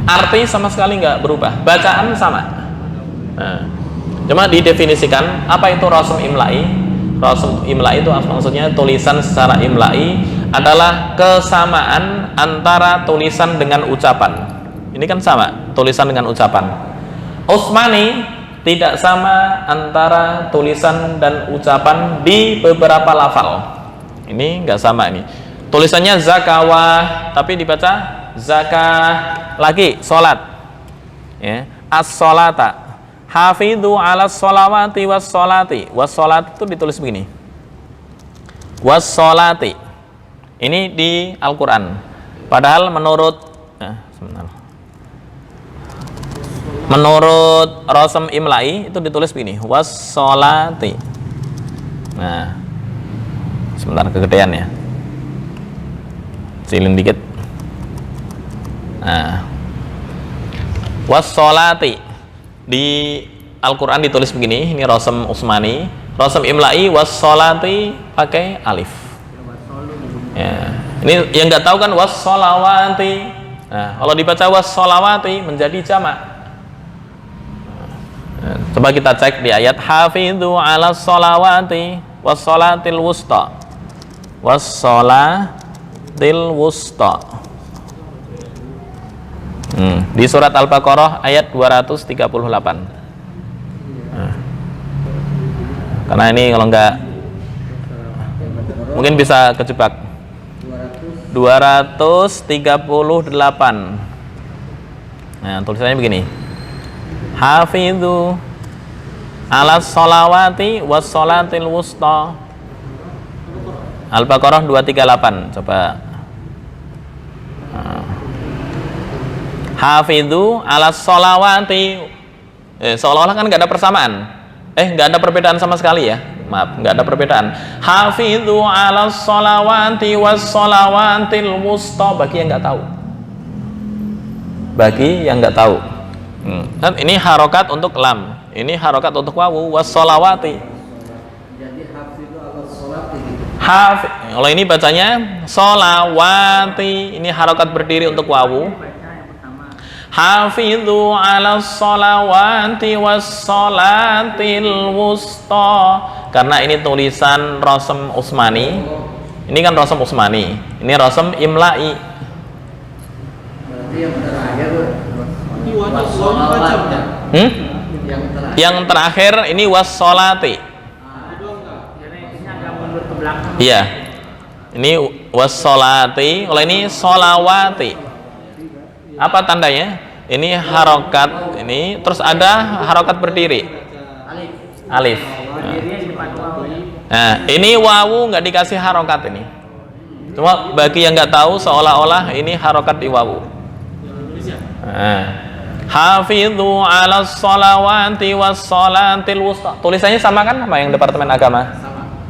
arti sama sekali nggak berubah, bacaan sama. Nah, cuma didefinisikan apa itu rosem imla'i. Rosem imla'i itu maksudnya tulisan secara imla'i adalah kesamaan antara tulisan dengan ucapan. Ini kan sama, tulisan dengan ucapan. Utsmani tidak sama antara tulisan dan ucapan di beberapa lafal. Ini nggak sama ini. Tulisannya zakawah, tapi dibaca zakah. Lagi sholat, ya, as-sholata, hafidhu ala sholawati was sholati. Was sholat itu ditulis begini. Was sholati. Ini di Al-Quran. Padahal menurut menurut rosem imla'i itu ditulis begini. Was sholati. Nah, sebentar, kegedean ya, cilin dikit. Nah, wassolati di Al-Quran ditulis begini. Ini rosem Utsmani. Rosem imla'i wassolati pakai alif ya. Ini yang nggak tahu kan wassolawati. Nah, kalau dibaca wassolawati menjadi jamak. Nah, coba kita cek di ayat hafidhu ala sholawati wassolatil wusta. Wassolatil wusta. Di surat Al-Baqarah ayat 238. Karena ini kalau enggak mungkin bisa kejebak. 238. Nah, tulisannya begini. Hafidhu ala sholawati wassolatil wusta. Al-Baqarah 238. Coba. Hafidhu ala sholawati. Seolah-olah kan nggak ada persamaan. Nggak ada perbedaan sama sekali ya. Maaf, nggak ada perbedaan. Hafidhu ala sholawati was sholawatil wusta. Bagi yang nggak tahu. Bagi yang nggak tahu. Kan ini harokat untuk lam. Ini harokat untuk wawu was sholawati. Kalau ini bacanya sholawati, ini harokat berdiri untuk wawu. Hafidhu ala sholawati was sholatil wusta. Karena ini tulisan rosem Utsmani. Ini kan rosem Utsmani. Ini rosem imla'i. Berarti yang terakhir Yang terakhir ini was sholati. Iya, ini wassolati. Kalau ini solawati, apa tandanya? Ini harokat ini, terus ada harokat berdiri. Alif. Nah, ini wawu nggak dikasih harokat ini. Cuma bagi yang nggak tahu seolah-olah ini harokat di wawu. Nah, hafidhu 'alas sholawati was sholatil wusta. Tulisannya sama kan sama yang Departemen Agama?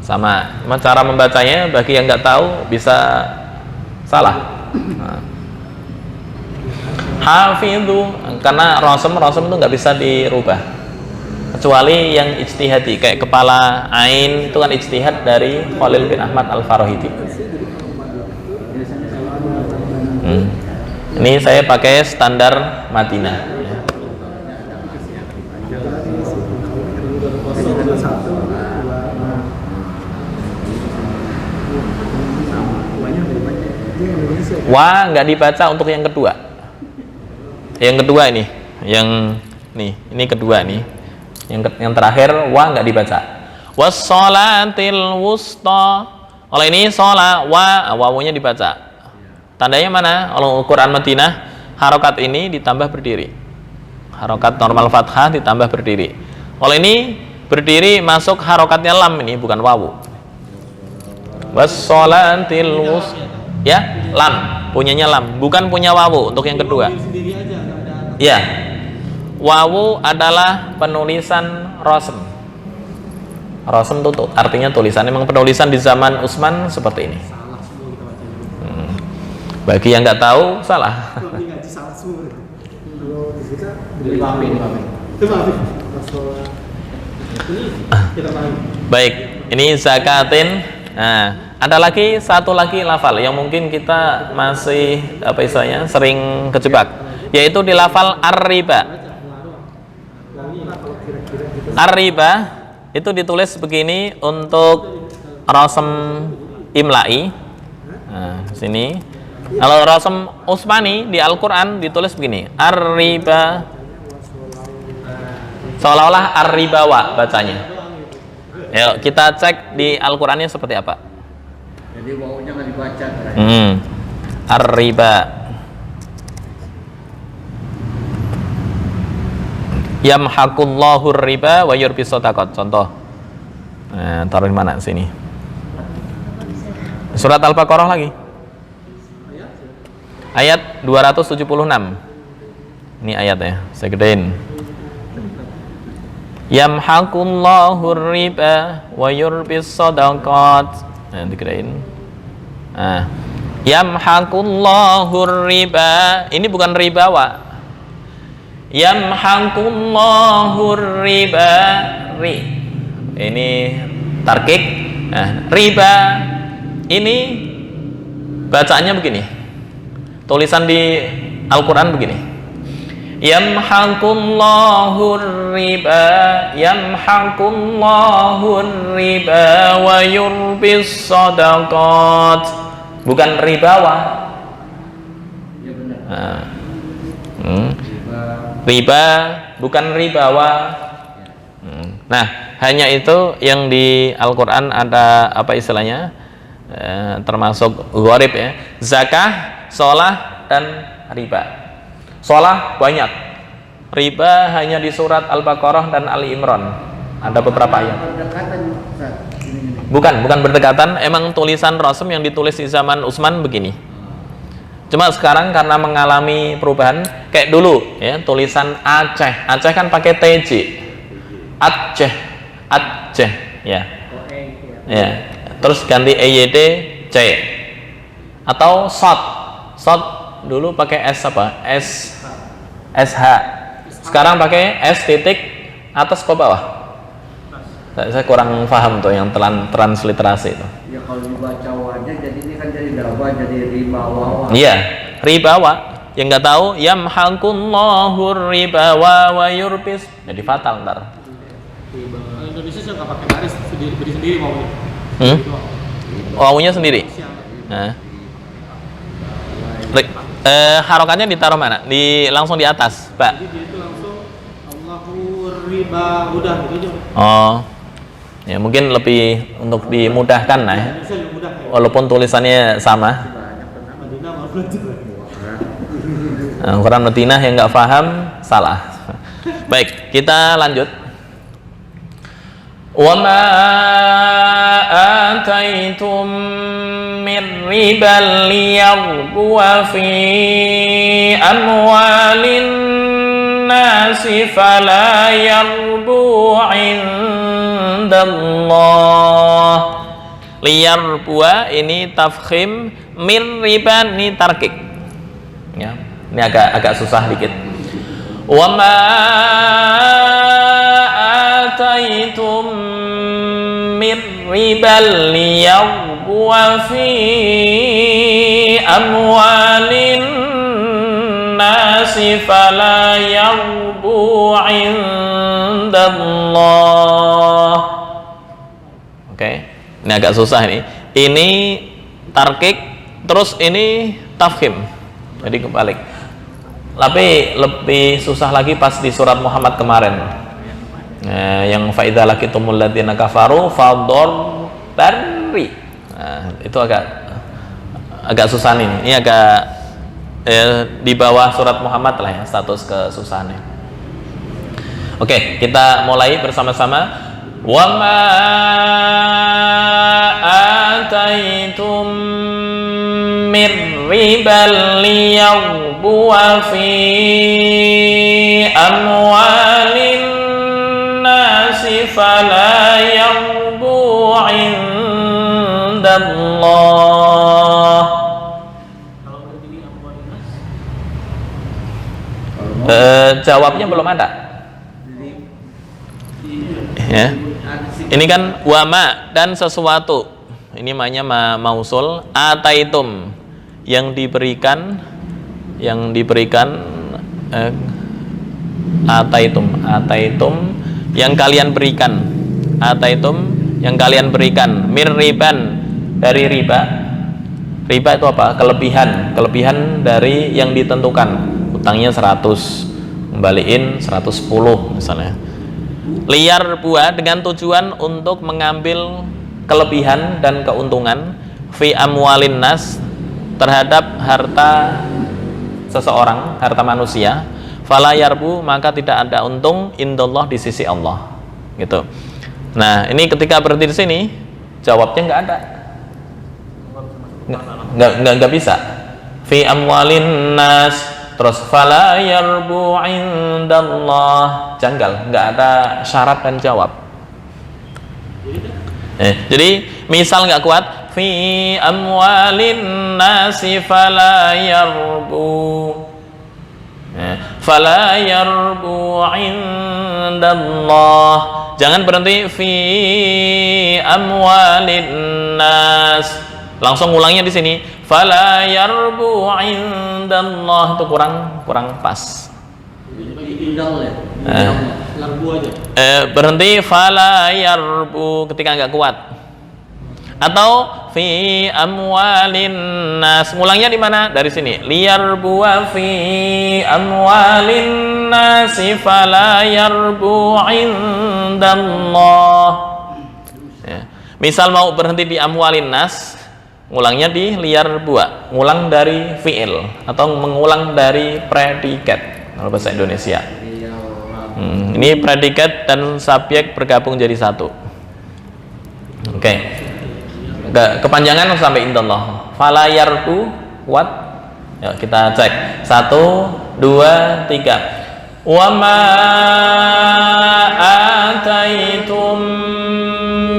Sama. Cara membacanya bagi yang nggak tahu bisa salah. Nah. Hafidhu, karena rosem itu nggak bisa dirubah kecuali yang ijtihadi, kayak kepala ain itu kan ijtihad dari Khalil bin Ahmad Al-Farahidi. Ini saya pakai standar Madinah ya. Wa nggak dibaca untuk yang kedua. Yang kedua ini, ini kedua nih. Yang terakhir wa nggak dibaca. Wassolatil wusta. Kalau ini sholat wawunya dibaca. Tandanya mana? Kalau Quran Madinah harokat ini ditambah berdiri. Harokat normal fathah ditambah berdiri. Kalau ini berdiri masuk harokatnya lam, ini bukan wawu. Wassolatil wusta. Ya, lam, punyanya lam, bukan punya wawu untuk yang kedua. Ya, wawu adalah penulisan rosem. Rosem itu artinya tulisan. Memang penulisan di zaman Utsman seperti ini. Bagi yang nggak tahu salah. Baik, ini zakatin. Nah, ada lagi satu lagi lafal yang mungkin kita masih apa istilahnya sering kejebak, yaitu di lafal ar-riba. Ar-riba itu ditulis begini untuk rosem imla'i. Nah, sini. Kalau rosem Utsmani di Al-Qur'an ditulis begini, ar-riba. Seolah-olah ar-ribawa bacanya. Yuk kita cek di Al-Qur'annya seperti apa. Jadi wawunya nggak dibaca. Ar-riba. Yamhaqullahu riba wa yurbis shadaqat. Contoh. Nah, taruh di mana sini? Surat Al-Baqarah lagi. Ayat 276. Ini ayatnya, saya gedein. Yamhaqullahu riba wa yurbis shadaqat. Nah, digedein. Nah, yamhaqullahu riba. Ini bukan ribawa. Yamhaqullahu riba. Ini tarkik. Nah, riba ini bacaannya begini. Tulisan di Al-Qur'an begini. Yamhaqullahu riba, yamhaqullahu riba wa yurbis shadaqat. Bukan ribawa. Nah. Riba bukan ribawa. Nah, hanya itu yang di Al-Qur'an ada apa istilahnya? Termasuk gharib ya. Zakah, shalah dan riba. Shalah banyak. Riba hanya di surat Al-Baqarah dan Ali Imran. Ada beberapa ayat. Bukan berdekatan, emang tulisan rosem yang ditulis di zaman Utsman begini. Cuma sekarang karena mengalami perubahan, kayak dulu ya, tulisan Aceh. Aceh kan pakai TJ. Aceh ya. Ya. Terus ganti EYD C. Atau SOT dulu pakai S apa? SH. Sekarang pakai S titik atas ke bawah. Saya kurang paham tuh yang transliterasi itu. Ya kalau dibaca wajah jadi ini kan jadi dawa, jadi ribawa. Iya, ribawa. Yang nggak tahu, yamhaqullahu ribawa wa yurbis. Jadi fatal ntar. Indonesia sih nggak pakai baris sendiri wawunya. Wawunya sendiri. Nah. Harokatnya ditaruh mana? Langsung di atas, Pak. Jadi dia itu langsung Allahu riba udah gitu aja. Oh. Ya mungkin lebih untuk dimudahkan lah ya. Walaupun tulisannya sama. Quran Madinah yang nggak paham salah. Baik, kita lanjut. Wa ma ataitum min riban liyarbuwa fi amwalin nasi fala yarbu indallah. Liyarbuwa ini tafkhim, min riban ini tarkik. Ya, ini agak susah dikit. Wa ma ataitum min riban liyarbuwa fi amwalin nasi fala yarbu indallah. Oke, ini agak susah ini. Ini tarkik, terus ini tafkhim. Jadi kebalik. Tapi lebih susah lagi pas di surat Muhammad kemarin. Yang faidza laqitumul ladzina kafaru fadorri. Itu agak susah nih. Ini agak di bawah surat Muhammad lah ya status kesusahannya. Oke, kita mulai bersama-sama. Wa ma ataitum mir riban liyarbuwa fi amwalin nasi fala yarbu indallah. Jawabnya belum ada ya. Ini kan wama dan sesuatu. Ini namanya mausul. Ataitum yang diberikan ataitum yang kalian berikan. Ataitum yang kalian berikan. Mirriban dari riba. Riba itu apa? Kelebihan dari yang ditentukan. Utangnya 100, kembaliin 110 misalnya. Liar buah dengan tujuan untuk mengambil kelebihan dan keuntungan fi amwalin nas terhadap harta seseorang, harta manusia. Fala yarbu, maka tidak ada untung indallah di sisi Allah. Gitu. Nah, ini ketika berhenti di sini, jawabnya nggak ada. Nggak bisa. Fi amwalin nas terus fala yarbu indallah, janggal, nggak ada syarat dan jawab. Jadi misal nggak kuat, fi amwalin nasi fala yarbu, fala yarbu indallah. Jangan berhenti fi amwalin nas, langsung ulangnya di sini. Fala yarbu indallah, itu kurang pas. Berhenti fala yarbu ketika nggak kuat. Atau fi amwalin nas, ngulangnya di mana? Dari sini. Liyarbu fi amwalin nasi fala yarbu indallah. Ya. Misal mau berhenti di amwalin nas, ngulangnya di liar buah, ngulang dari fi'il atau mengulang dari predikat kalau bahasa Indonesia. Ini predikat dan subjek bergabung jadi satu. Oke. Kepanjangan sampai indallah. Fala yarbu kuat. Yuk kita cek. 1, 2, 3. Wa ma ataitum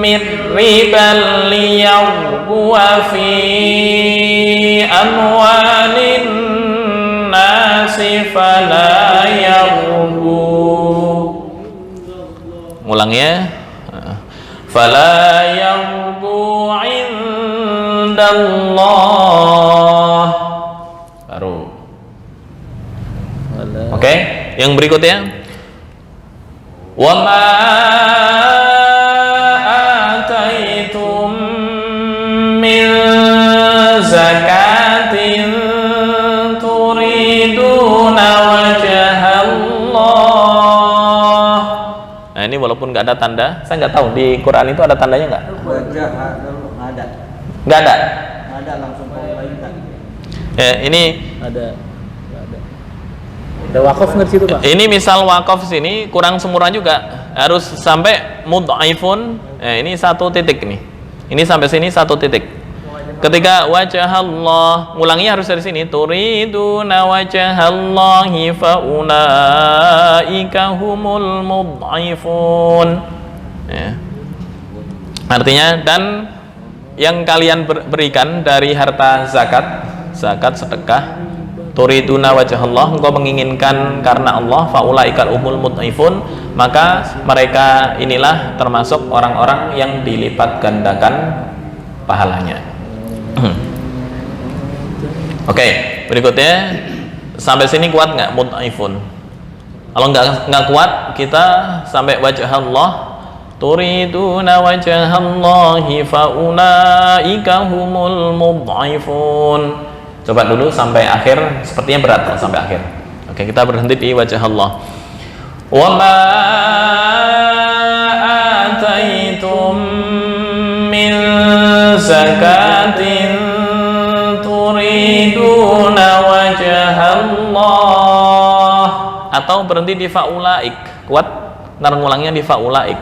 min riban liyarbuwa fi amwalin nasi fala yarbu. Mulangnya fala yarbu indallah. Baru. Oke, yang berikutnya wa ma zakatin turiduna wajhallah. Nah ini walaupun nggak ada tanda, saya nggak tahu di Quran itu ada tandanya nggak? Wajah ada. Nggak ada. Ada langsung Ya, ini Ada. Ada wakaf nggak di situ, Pak? ini misal wakaf sini kurang sempurna juga, harus sampai mudhaifun. Ini satu titik nih. Ini sampai sini satu titik. Ketika wajhallah, ngulangnya harus dari sini. Turiduna wajhallahi fa ulaika humul mudhaifun. Ya. Artinya, dan yang kalian berikan dari harta zakat sedekah, turiduna wajhallah, engkau menginginkan karena Allah, faulaikal umul mudhaifun, maka mereka inilah termasuk orang-orang yang dilipat gandakan pahalanya. Oke, berikutnya sampai sini kuat nggak mudhaifun? Kalau nggak kuat, kita sampai wajhallah, turiduna wajhallahi faulaika humul mudhaifun. Coba dulu sampai akhir, sepertinya berat kalau sampai akhir. Oke, kita berhenti di wajah Allah. Wa ma ataitum min zakatin turiduna wajah Allah, atau berhenti di faulaik. Kuat, ntar ngulangnya di faulaik.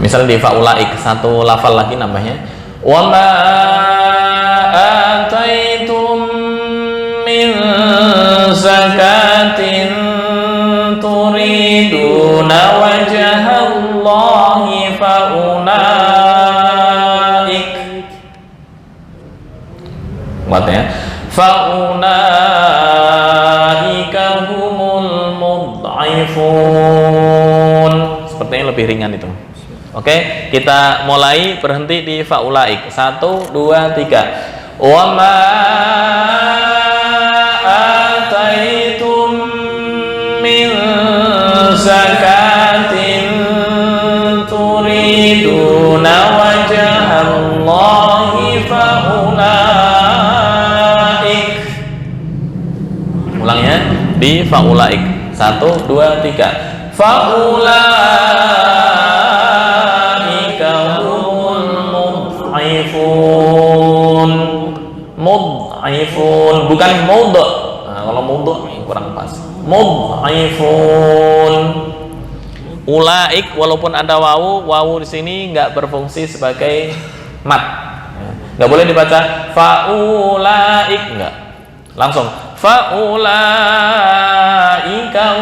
Misal di faulaik, satu lafal lagi nambahnya. Wa ma ataitum min zakatin turiduna wajhallahi faulaik. Kuatnya faulaika humul mudhaifun. Sepertinya lebih ringan itu. Oke, kita mulai, berhenti di faulaik. 1, 2, 3. Wa ma ataitum min zakatin turiduna wajhallahi faulaik. Ulangnya di faulaik. 1, 2, 3. Faulaik mudhaifun, bukan mudh. Nah, kalau mudh kurang pas. Mudhaifun. Ulaik, walaupun ada wawu di sini nggak berfungsi sebagai mat. Nggak boleh dibaca faulaik, nggak. Langsung faulaika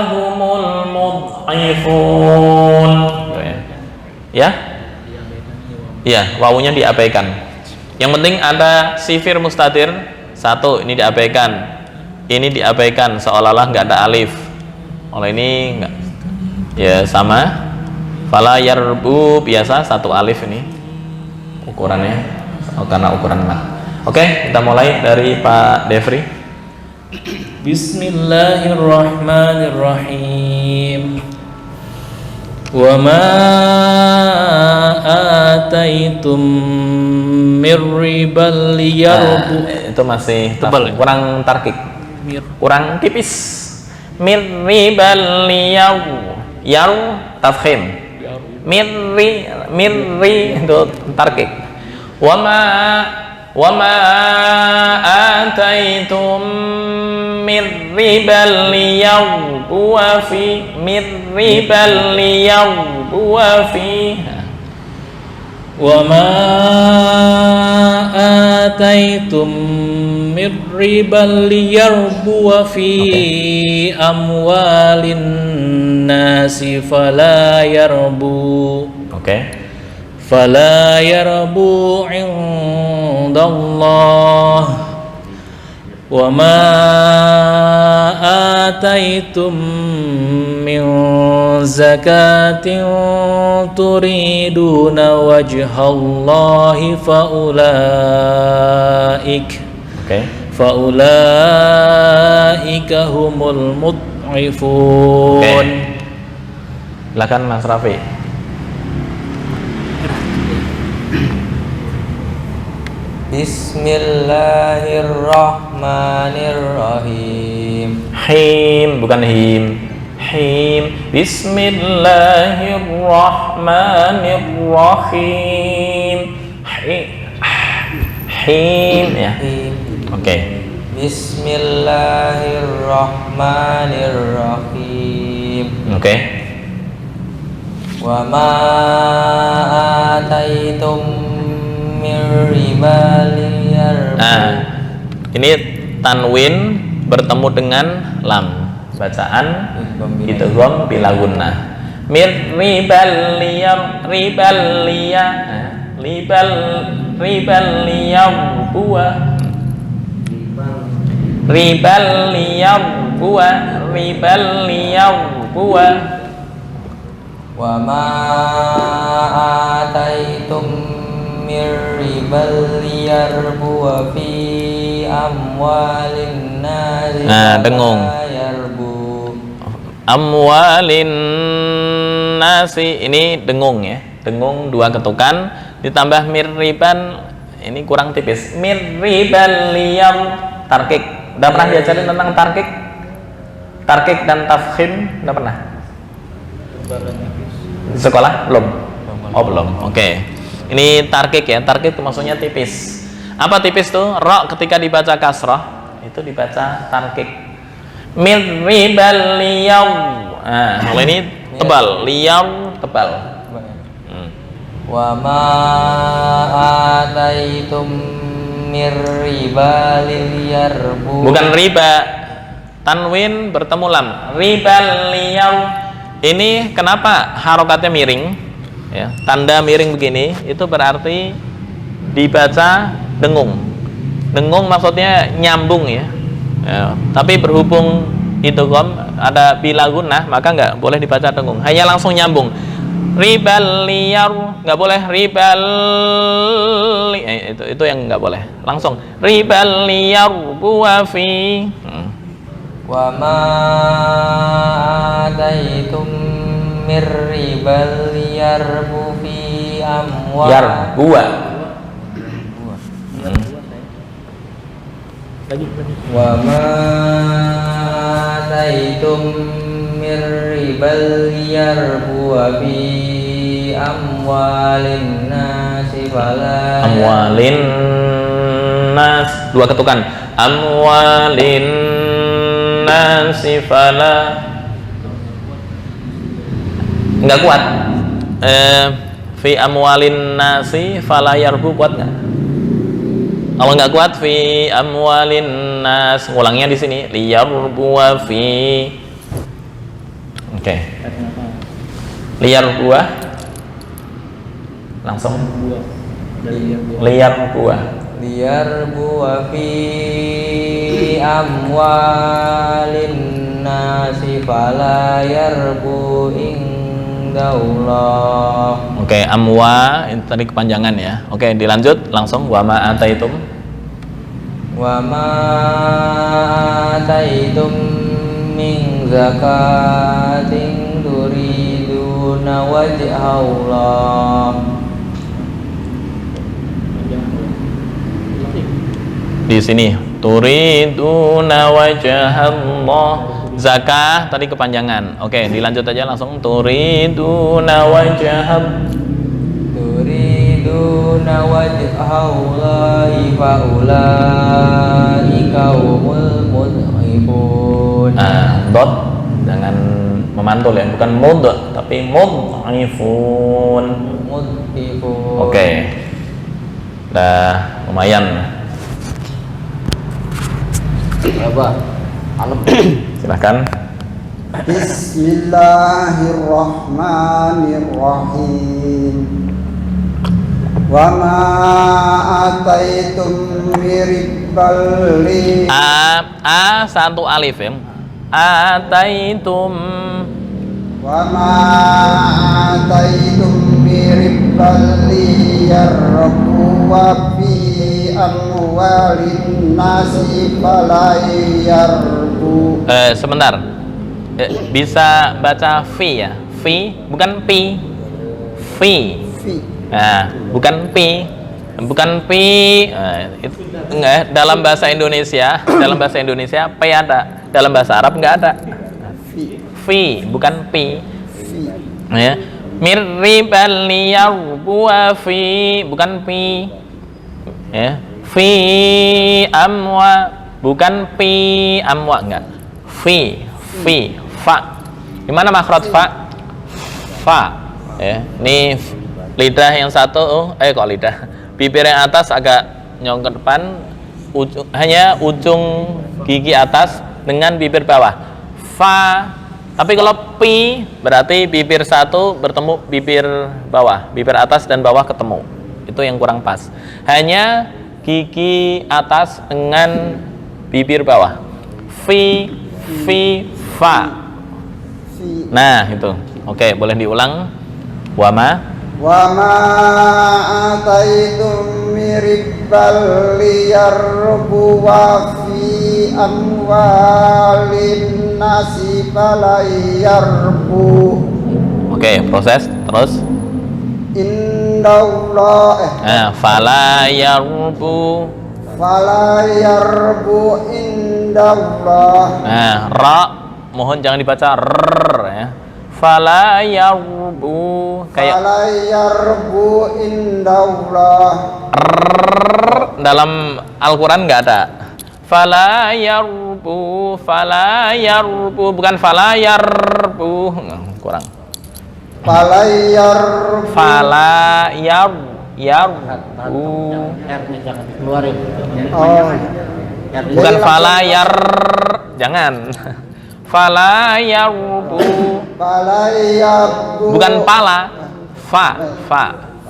humul mudhaifun. Ya? Iya, wawunya diabaikan. Yang penting ada sifir mustatir. 1, ini diabaikan. Ini diabaikan, seolah-olah nggak ada alif. Kalau ini nggak, ya sama. Fala yarbu, biasa 1 alif ini ukurannya, karena ukuran mat. Oke, kita mulai dari Pak Devri. Bismillahirrahmanirrahim. Wa ma ataitum mir ribal liyarbu. Itu masih tebal ya? Kurang tarkik, kurang tipis. Mir ribal yaru tafkhim. Mirri itu tarkik. Wa ma ataitum mir ribal liyarbu fi mir ribal liyarbu fi. Wa ma ataitum mir ribal liyarbu fi amwalin nasi fala yarbu. Fala yarbu indallah. Wa ma ataitum min zakatin turiduna wajhallahi faulaika humul mudhaifun. Silakan Mas Rafi. Bismillahirrahmanirrahim. Him, bukan him. Him. Bismillahirrahmanirrahim. Rahim ya. Oke. Bismillahirrahmanirrahim. Oke. Wa ma ataitum mir riba liyarbu. Nah, ini tanwin bertemu dengan lam. Bacaan idgham bila gunnah. Mir ribal liyar ribal liya ribal liyabwa ribal liyabwa ribal liyabwa. Wa ma ataitum mir ribal liyarbu fi amwalin nasi. Nah, dengung. Amwalin nasi, ini dengung ya, dengung dua ketukan ditambah mirriban, ini kurang tipis. Mirriban liyam tarkik. Udah pernah diajarin tentang tarkik? Tarkik dan tafkhim udah pernah? Di sekolah belum? Oh belum. Oke. Ini tarkik ya, tarkik itu maksudnya tipis. Apa tipis tuh? Ra ketika dibaca kasrah itu dibaca tarkik. Mirribal liyam. Nah, kalau ini tebal, liyam tebal. Wa ma ataitum mir riba liyarbu. Bukan riba. Tanwin bertemu lam. Ribal liyam. Ini kenapa harokatnya miring? Ya, tanda miring begini itu berarti dibaca dengung. Dengung maksudnya nyambung ya. Ya, tapi berhubung idgham ada bila gunnah maka nggak boleh dibaca dengung, hanya langsung nyambung. Ribal liyar nggak boleh, ribal itu yang nggak boleh, langsung ribal liyar buwa fi. Wa ma ataitum mir ribal liyarbu fi amwal Yarbuwa. Wa ma ataitum mir ribal liyarbu fi amwalin nasi fala Amwalin nas, dua ketukan. Amwalin nasi fala, nggak kuat. Fi amwalin nasi fala yarbu, kuat nggak? Kalau nggak kuat fi amwalin nas, ngulangnya di sini liyarbu fi. Oke. Liyarbu langsung liyarbu fi amwalin nasi fala yarbu indallah. Oke, amwa itu tadi kepanjangan ya. Oke, dilanjut langsung. Wa ma ataitum. Wa ma ataitum min zakatin turiduna wajhallah. Di sini turiduna wajhallah. Zakah tadi kepanjangan. Oke, dilanjut aja langsung. Turiduna wajhallah. Turiduna wajhallahi fa ulaika humul mudhifun. Dot jangan memantul ya, bukan mud tapi mudhifun. Oke. Udah lumayan. Silahkan. Bismillahirrahmanirrahim. Wa ma ataitum miribal li satu alif ya. Ataitum. Wa ma ataitum miribal li yarbu wa fi amwalin nasi fala yarbu. Sebentar. Bisa baca fi ya. Fi bukan pi. Fi. Nah, bukan pi. Bukan pi. Enggak, dalam bahasa Indonesia, p ada. Dalam bahasa Arab enggak ada. Fi, bukan pi. Ya. Mir ribal liyarbu fi, bukan pi. Ya. fi amwa, bukan pi amwa, enggak. Fi fa. Gimana makhraj fa? Fa. Ya, ini lidah yang satu, kok lidah? Bibir yang atas agak nyong ke depan, hanya ujung gigi atas dengan bibir bawah. Fa. Tapi kalau pi berarti bibir satu bertemu bibir bawah, bibir atas dan bawah ketemu. Itu yang kurang pas. Hanya gigi atas dengan bibir bawah. Fi fa. Nah, itu. Oke, boleh diulang. Wama ataitum miribbal liyarbu wa fi amwalin nasi falayarbu. Oke, proses terus. Indallah falayarbu indallah. Nah, ra mohon jangan dibaca r ya. Falayarbu kayak falayarbu indallah. Dalam Al-Quran nggak ada. Falayarbu bukan falayarbu, kurang. Falayarbu R-nya jangan dikeluarin. Bukan falayar, jangan. Falayarbu bukan pala, fa.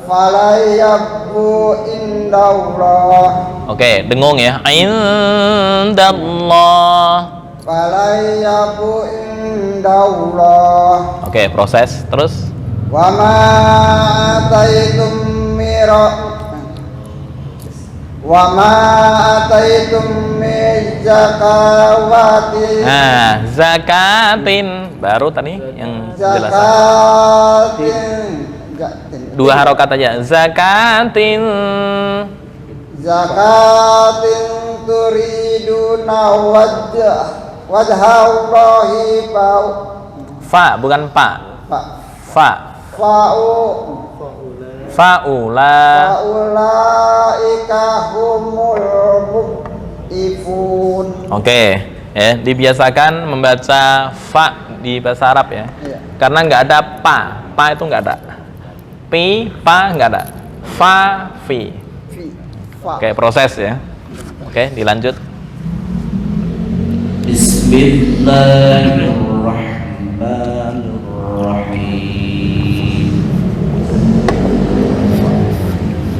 Falayarbu indallah. Oke, dengung ya. Indallah. Falayarbu indallah. Oke, proses terus. Wa ma ataitum min zakawati. Nah, zakatin baru tadi yang jelas. Zakatin. Dua harokat aja. Zakatin turiduna wajhallahi fa bukan pa. Fa. Faulaika humul mu'tifun. Oke, ya, dibiasakan membaca fa di bahasa Arab ya. Iya. Karena nggak ada pa. Pa itu nggak ada. Pi, pa nggak ada. Fa, fi. Oke, proses ya. Oke, dilanjut. Bismillahirrahmanirrahim.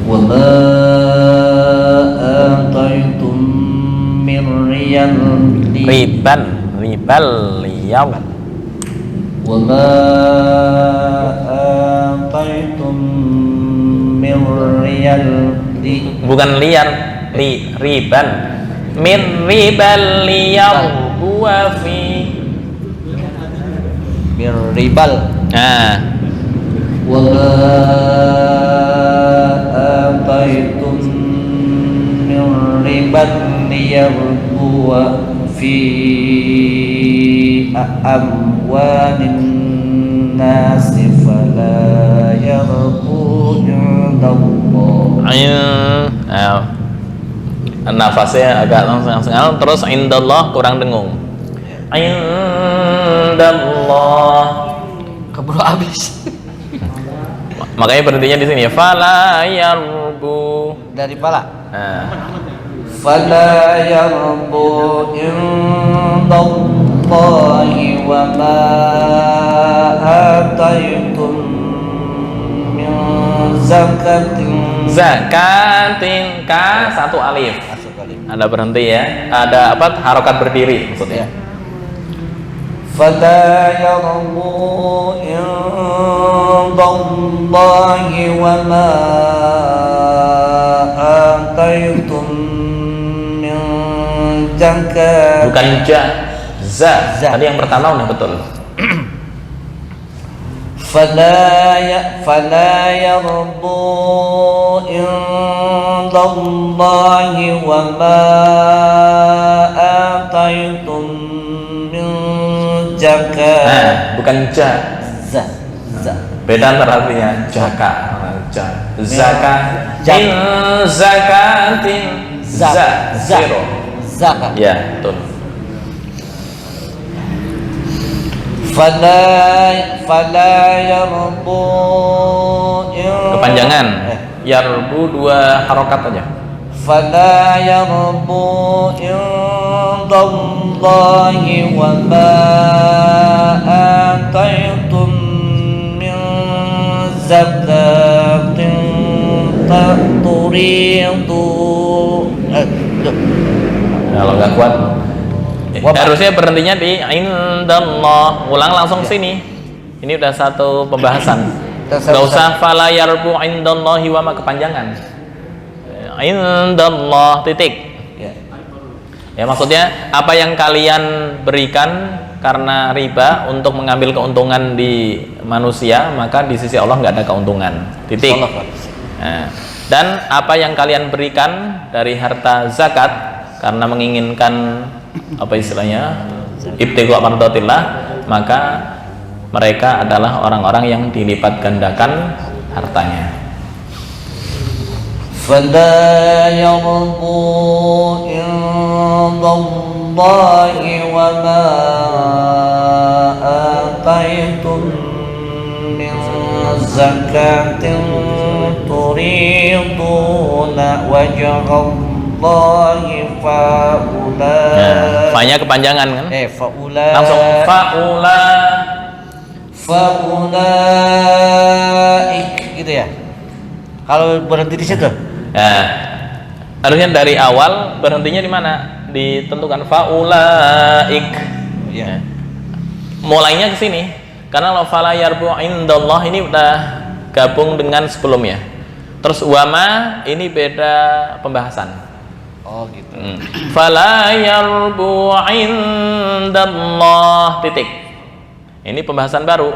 Wa ma ataitum min ribal liyam. Wa ma ataitum min bukan liar, riban. Min ribal liyam huwa fi birribal. Nah, Wa ma ataitum min riban liyarbuwa fi amwalin nasi fala yarbu indallah. Nafasnya agak langsung. Terus indallah kurang dengung. Indallah Keburu habis. makanya berhentinya di sini ya. Fala yarbu Dari pala. nah. Fala yarbu indallahi wa ma ataitum min Zakatin ka satu alif. Ada berhenti ya. Ada apa? Harokat berdiri maksudnya. Fala yarbu indallahi wa ma ataitum min zakat. Bukan ja, za. Tadi yang pertama udah betul. فلا يرضوا عند الله وما آتيتم من زكاة. Nah, bukan ja. Za. Beda artinya jaka. Zaka. Jak. Min zakatin. Zero. Zakat. Ya, betul. Fala yarbu Kepanjangan. Yarbu 2 harokat aja. Fala yarbu indallahi wa ma ataitum min zakatin turidu. Kalau nggak kuat, harusnya berhentinya di indallah. Ulang langsung sini. Ini udah satu pembahasan. Nggak usah fala yarbu indallahi wa ma kepanjangan. Indallah titik. Ya maksudnya apa yang kalian berikan karena riba untuk mengambil keuntungan di manusia, maka di sisi Allah nggak ada keuntungan. Titik. Nah, dan apa yang kalian berikan dari harta zakat karena menginginkan apa istilahnya ibtigha mardatillah, maka mereka adalah orang-orang yang dilipat gandakan hartanya. Fala yarbu indallahi wa ma ataitum min zakatin turiduna wajhallahi faula. Fa-nya kepanjangan kan? Faula. Langsung faulaik gitu ya. Kalau berhenti di situ. Nah, harusnya dari awal berhentinya di mana? Ditentukan faulaik. Ya. Mulainya ke sini. Karena kalau fala yarbu indallah ini udah gabung dengan sebelumnya. Terus wama ini beda pembahasan. Oh gitu. Fala yarbu indallah titik. Ini pembahasan baru.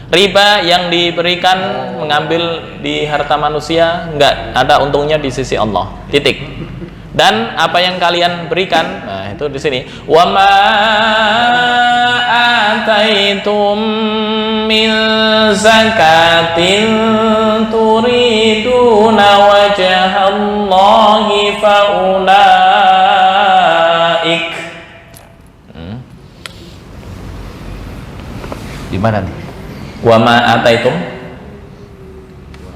Riba yang diberikan mengambil di harta manusia nggak ada untungnya di sisi Allah. Titik. Dan apa yang kalian berikan, nah itu di sini. Wa ma ataitum min zakatin turiduna wajhallahi faulaik. Di mana nih? Wa ma ataitum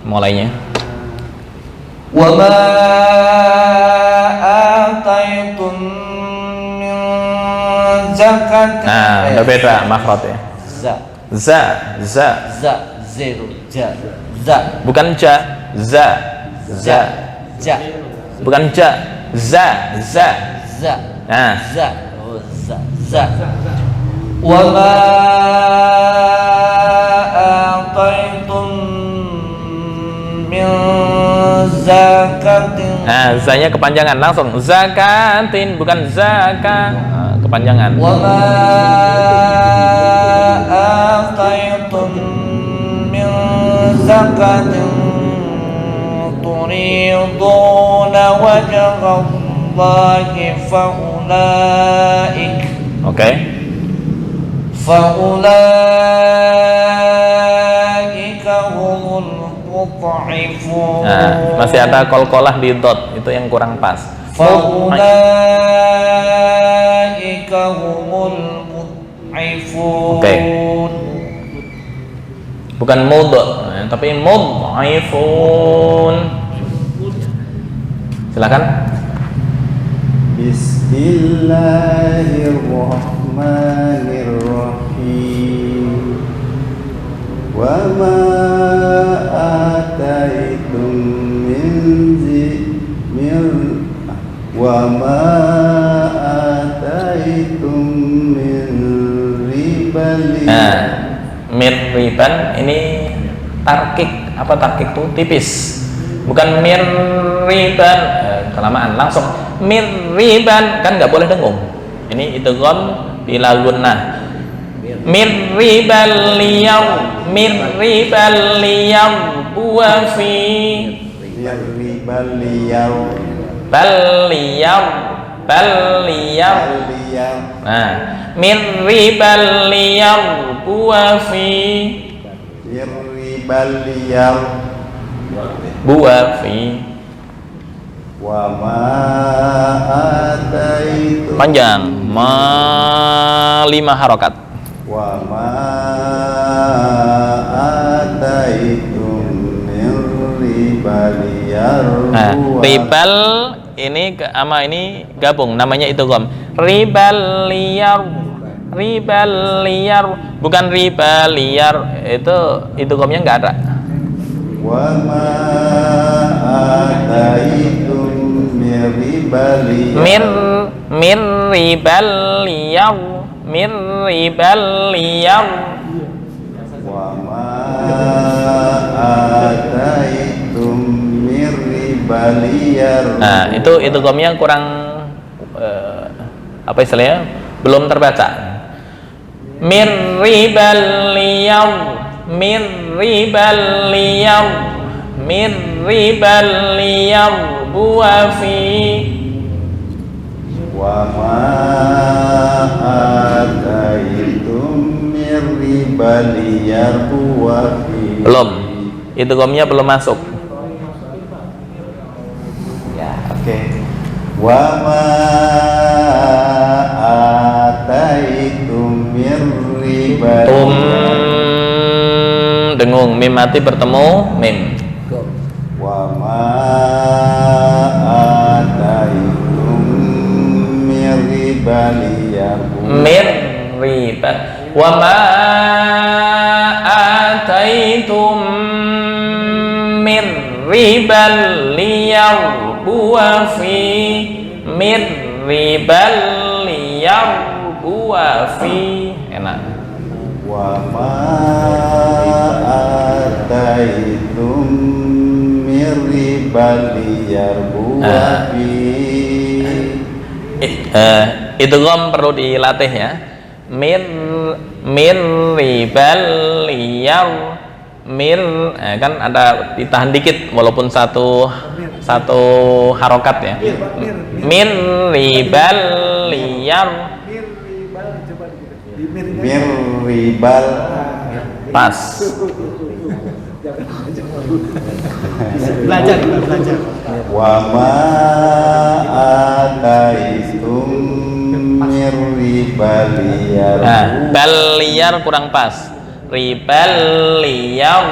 mulainya. Wa ma ataitum min zakat. Nah, udah beda makhraj ya. Za. Zero. Za. Bukan ja, za. Ja. Bukan ja, za. Nah, za. Wa ma ataitum min zakatin. nah, zanya kepanjangan langsung. Zakatin bukan zakat. Nah, kepanjangan. Wa ma ataitum min zakatin turiduna wajhallahi faulaik. Oke. Faulaika humul mut'ifun. Nah, masih ada kol-kolah di dot, itu yang kurang pas. Faulaika humul mut'ifun. Oke. Bukan mudh, tapi mud'ifun. Silakan. Bismillahirrahmanirrahim. Wa ma ataitum min riban. Nah, mirriban ini tarkik. Apa tarkik tuh? Tipis. Bukan mirriban, kelamaan langsung mirriban, kan nggak boleh dengung. Ini idgham bila gunnah. Mirribal liyam wa fi bal liyam. Nah, mirribal liyam wa fi buah fi. wa ma ataitum Panjang. 5 harokat. wa ma ataitum min ribaliyar Nah, ribal ini sama ini gabung, namanya idgham. Ribal liar, bukan riba liar, itu idghamnya nggak ada. wa ma ataitum min ribaliyar Mir ribal liar. wa ma ataitum min ribaliyar Nah, itu idghamnya kurang apa istilahnya? Belum terbaca. Mir ribal liyar buwa fi. wa ma ataitum min ribaliyar wa fi Belum. Idghamnya belum masuk. ya oke wa ma ataitum min ribaliyar Dengung, mim mati bertemu mim. wa ma ataitum min ribaliyar Mir riba. Wa ma ataitum mir ribal liyarbu fi. Mir ribal liyarbu fi. Enak. wa ma ataitum min ribaliyar fi Idgham perlu dilatih ya. Mir ribal liyar kan ada ditahan dikit walaupun satu harokat ya. Mir ribal liyar mir ribal pas. Belajar. wa ma ataitum min ribaliyar Nah, bal liyar kurang pas. Ribal liyar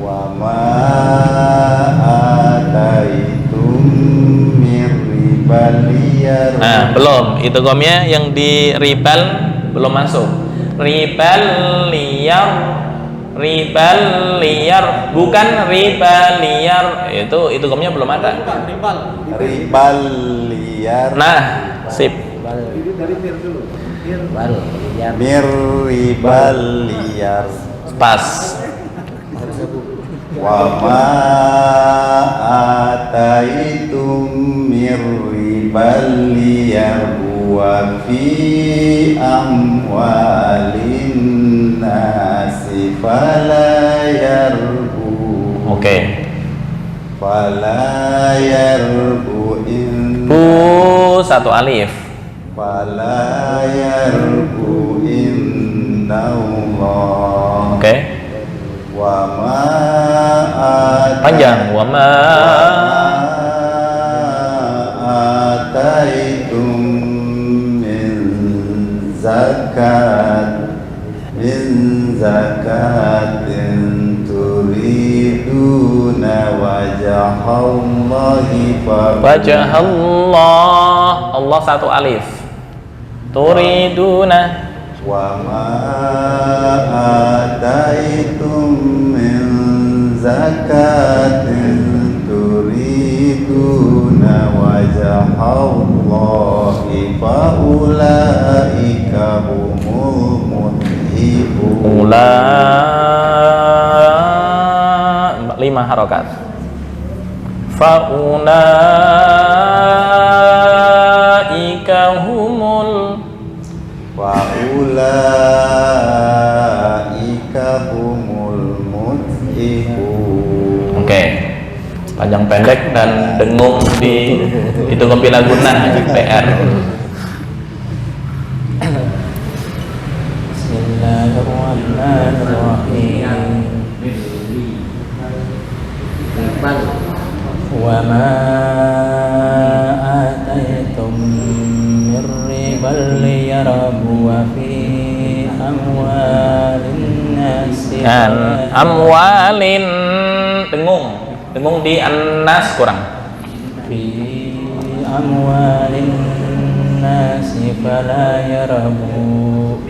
wa ma ataitum min ribaliyar Nah, belum. Idghamnya yang di ribal belum masuk. Ribal liyar bukan riba liar. Itu idghamnya belum ada. ribal liyar Nah, sip. mir ribal liyar Pas. wa ma ataitum mir ribal liyar wa fi amwalin nasi fala yarbu Oke. fala yarbu Satu alif. fala yarbu innallah Oke. wa ma Panjang. Wa ma ataitum min zakatin turiduna wajahallahi wajah Allah satu alif. Turiduna. wa ma ataitum min zakatin turiduna wajahallahi fa ulaika humul mudhibun 5 harokat. Fa ulaika humul mudhibun. Oke. Panjang pendek dan dengung di itu kopi lagunah PR. Bismillahirrahmanirrahim. Wa ma ataitum mir ribal liyarbu fi amwalin nasi. Amwalin dengung di annas kurang. Fi amwalin nasi fala yarbu.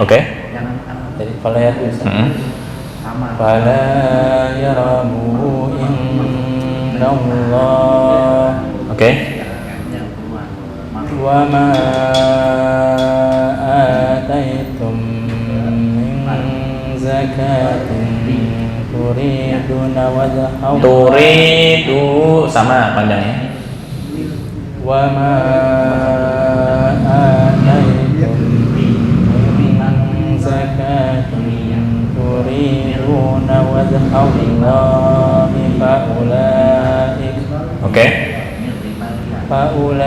Oke. Jadi fala yarbu. Fala yarbu indallah. Oke. Wa ma ataitum min zakatin turiduna wajha Allah. Turidu sama panjangnya. Wa ma ataitum min zakatin turiduna wajha Allah Oke. faulaika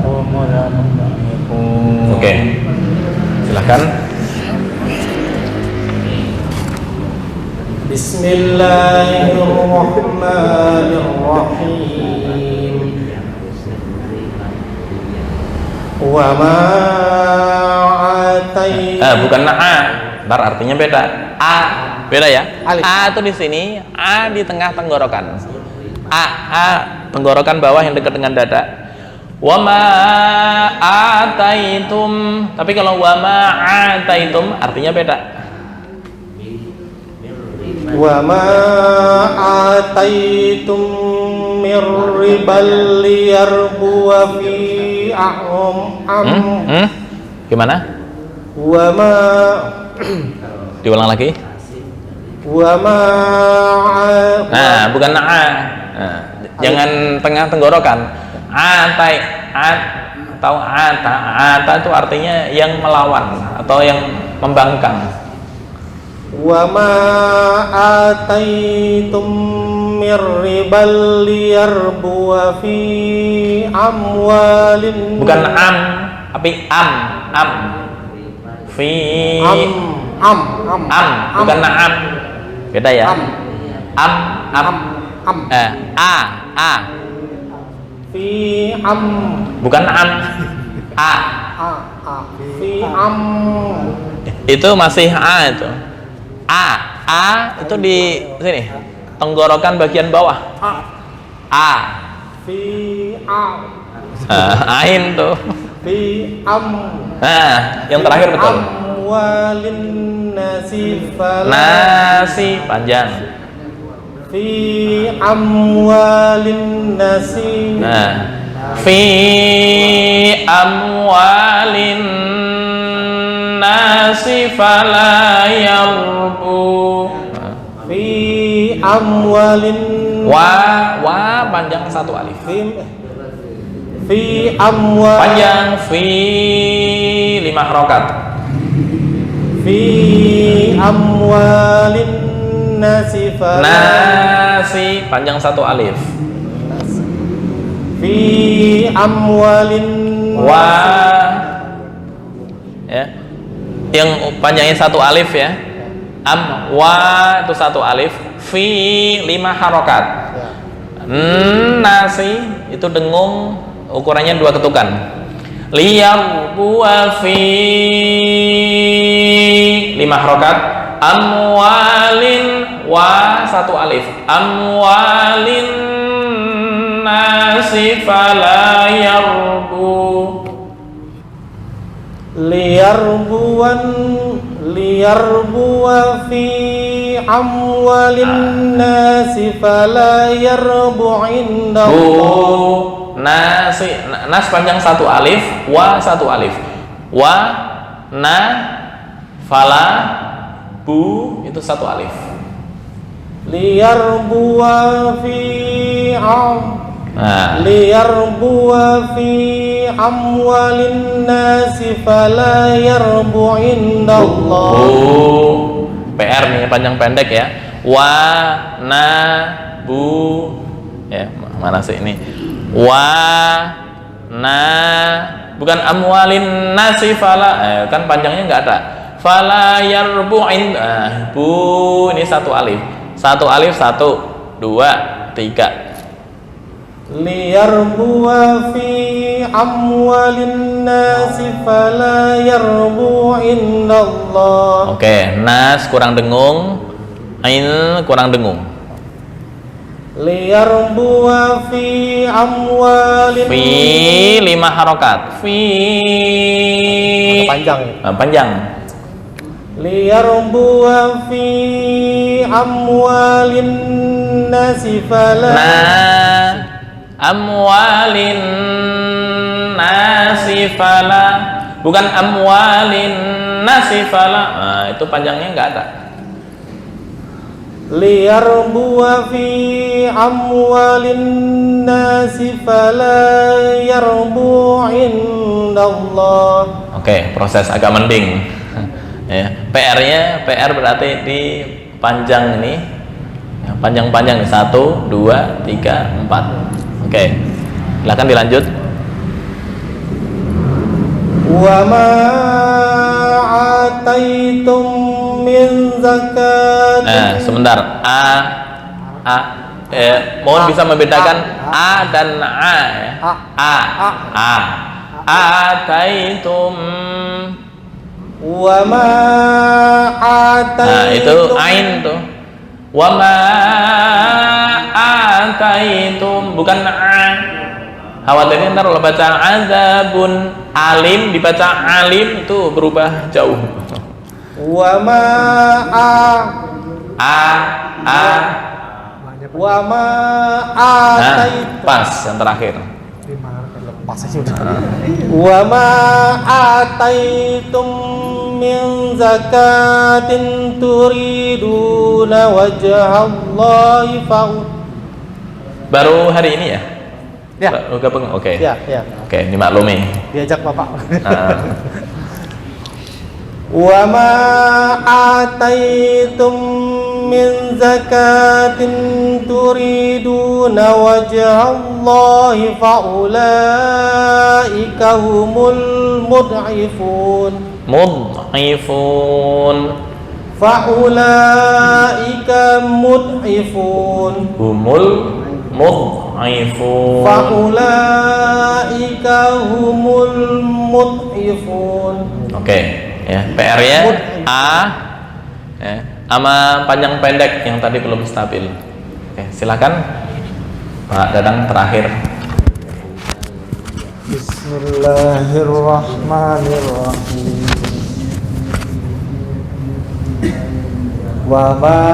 humul mudhifun. Oke. Silakan. Bismillahirrahmanirrahim. Wa ma Bukan a. Ntar artinya beda. A beda ya. A itu di sini, A di tengah tenggorokan. A tenggorokan bawah yang dekat dengan dada. Wa ma ataitum. Tapi kalau wa ma ataitum artinya beda. Wa ma ataitum mir ribal liyarbu fi Gimana? Wa ma Diulang lagi. Wa ma Bukan a. Jangan tengah tenggorokan. Atau ata itu artinya yang melawan atau yang membangkang. Wa ma ataitum mir ribal liyarbu fi amwalin. Bukan tapi am. Fi bukan na'am. Beda ya. A. Fi Bukan am. A. Fi Itu masih a itu. A itu di sini. Tenggorokan bagian bawah. A. Fi Ain tuh. Fi Yang terakhir betul. Amwalin nasi Nasi panjang. Fi amwalin nasi. Fi amwalin nasi fala yarbu. Fi amwalin Wa panjang satu alif. Fi amwal Panjang fi 5 harokat. Fi amwalin nasi Nasi panjang satu alif. Fi amwalin Wa ya. Yang panjangnya satu alif ya. Wa itu satu alif. Fi 5 harokat. Nasi itu dengung ukurannya 2 ketukan. Liyarbu fi 5 harokat. Amwalin wa 1 alif. Amwalin nasi fala yarbu. liyarbuwa fi amwalin nasi fala yarbu indallah. Nasi, nas panjang 1 alif, wa 1 alif. Wa na fala bu itu 1 alif. Liyarbuwa fi liyarbuwa fi amwalin nasi fala yarbu indallah. PR nih panjang pendek ya. Wa na bu ya, mana sih ini? Wa na bukan amwalin nasi fala kan panjangnya nggak ada. Fala yarbu bu ini 1 alif. Satu alif, 1, 2, 3. Liyarbuwa fi amwalin nasi fala yarbu indallah. Oke, nas kurang dengung, ain kurang dengung. Liyarbuwa fi amwalin Fi 5 harokat. Fi panjang. Panjang. Liyarbuwa fi amwalin nasi fala Amwalin nasifala, bukan amwalin nasifala. Nah, itu panjangnya enggak ada. Liyarbuwa fi amwalin nasi fala yarbu indallah. Oke, proses agak mending. Ya, PR berarti di panjang ini. Ya, panjang-panjang nih, 1, 2, 3, 4. Oke, silakan dilanjut. Wa ma ataitum min zakat. Sebentar. Mohon bisa membedakan a dan a. Ya. Ataitum. Wa ma ataitum. Nah, itu ain tuh. Wa ma ataitum, bukan a. Khawatirnya ntar kalau baca azabun alim dibaca alim itu berubah jauh. Wa ma wa ma ataitum. Pas yang terakhir. Wa ma ataitum min zakatin turiduna wajhallahi Baru hari ini ya? Ya. Oke. Ya. Oke, dimaklumi. Diajak Bapak. Wa ma ataitum min zakatin turiduna wajhallahi faulaika humul mud'ifun. Faulaika mud'ifun. Humul mud'ifun. Faulaika humul mud'ifun. Oke, ya, PR-nya a ya, sama panjang pendek yang tadi belum stabil. Oke, silakan Pak Dadang terakhir. Bismillahirrahmanirrahim. Wa ma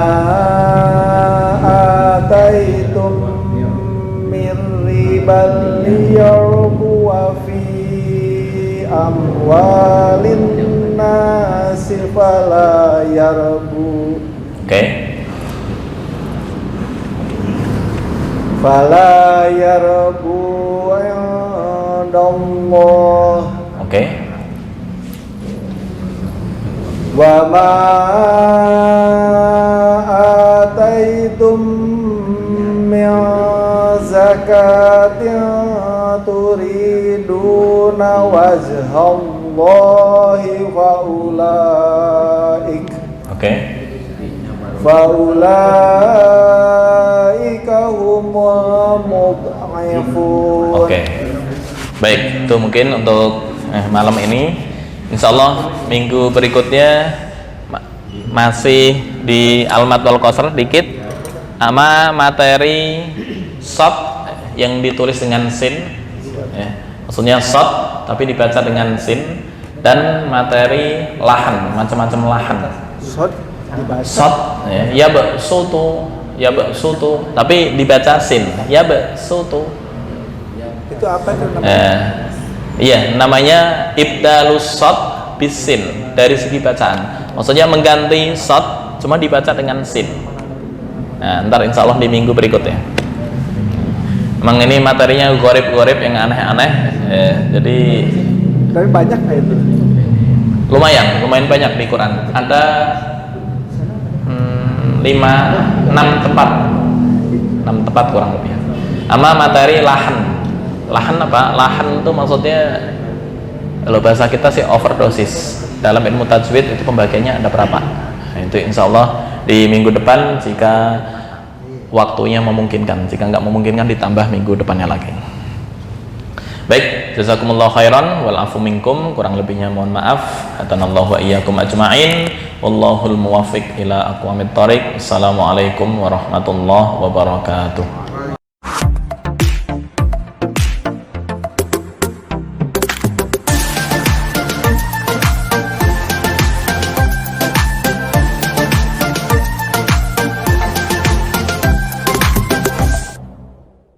ataitum min ribal liyarbu fi amwalin nasi fala yarbu. Oke. Fala yarbu indallah. Oke. Wa ma ataitum min zakatin turiduna wajhallahi faulaik. Oke. Faulaika humul mud'ifun. Oke. Baik, itu mungkin untuk malam ini. Insyaallah minggu berikutnya masih di Al-Mad wal Qasr dikit sama materi shad yang ditulis dengan sin ya. Maksudnya shad tapi dibaca dengan sin, dan materi lahan, macam-macam lahan. Shad ya ba'sutu, tapi dibaca sin, ya ba'sutu. Itu apa itu namanya? Iya, namanya ibdalus shad bisin dari segi bacaan. Maksudnya mengganti shad cuma dibaca dengan sin. Nah, ntar insya Allah di minggu berikutnya. Emang ini materinya gorib-gorib yang aneh-aneh. Jadi Tapi banyak nggak itu? lumayan banyak di Quran. Ada 6 tempat kurang lebih. Sama materi lahan. Lahan apa? Lahan itu maksudnya kalau bahasa kita sih overdosis. Dalam ilmu tajwid itu pembagiannya ada berapa? Nah, itu insya Allah di minggu depan jika waktunya memungkinkan. Jika nggak memungkinkan ditambah minggu depannya lagi. Baik, jazakumullahu khairan wal afu minkum, kurang lebihnya mohon maaf. Hadanallahu wa iyyakum ajma'in. Wallahul muwaffiq ila aqwamit thoriq. Assalamualaikum warahmatullahi wabarakatuh.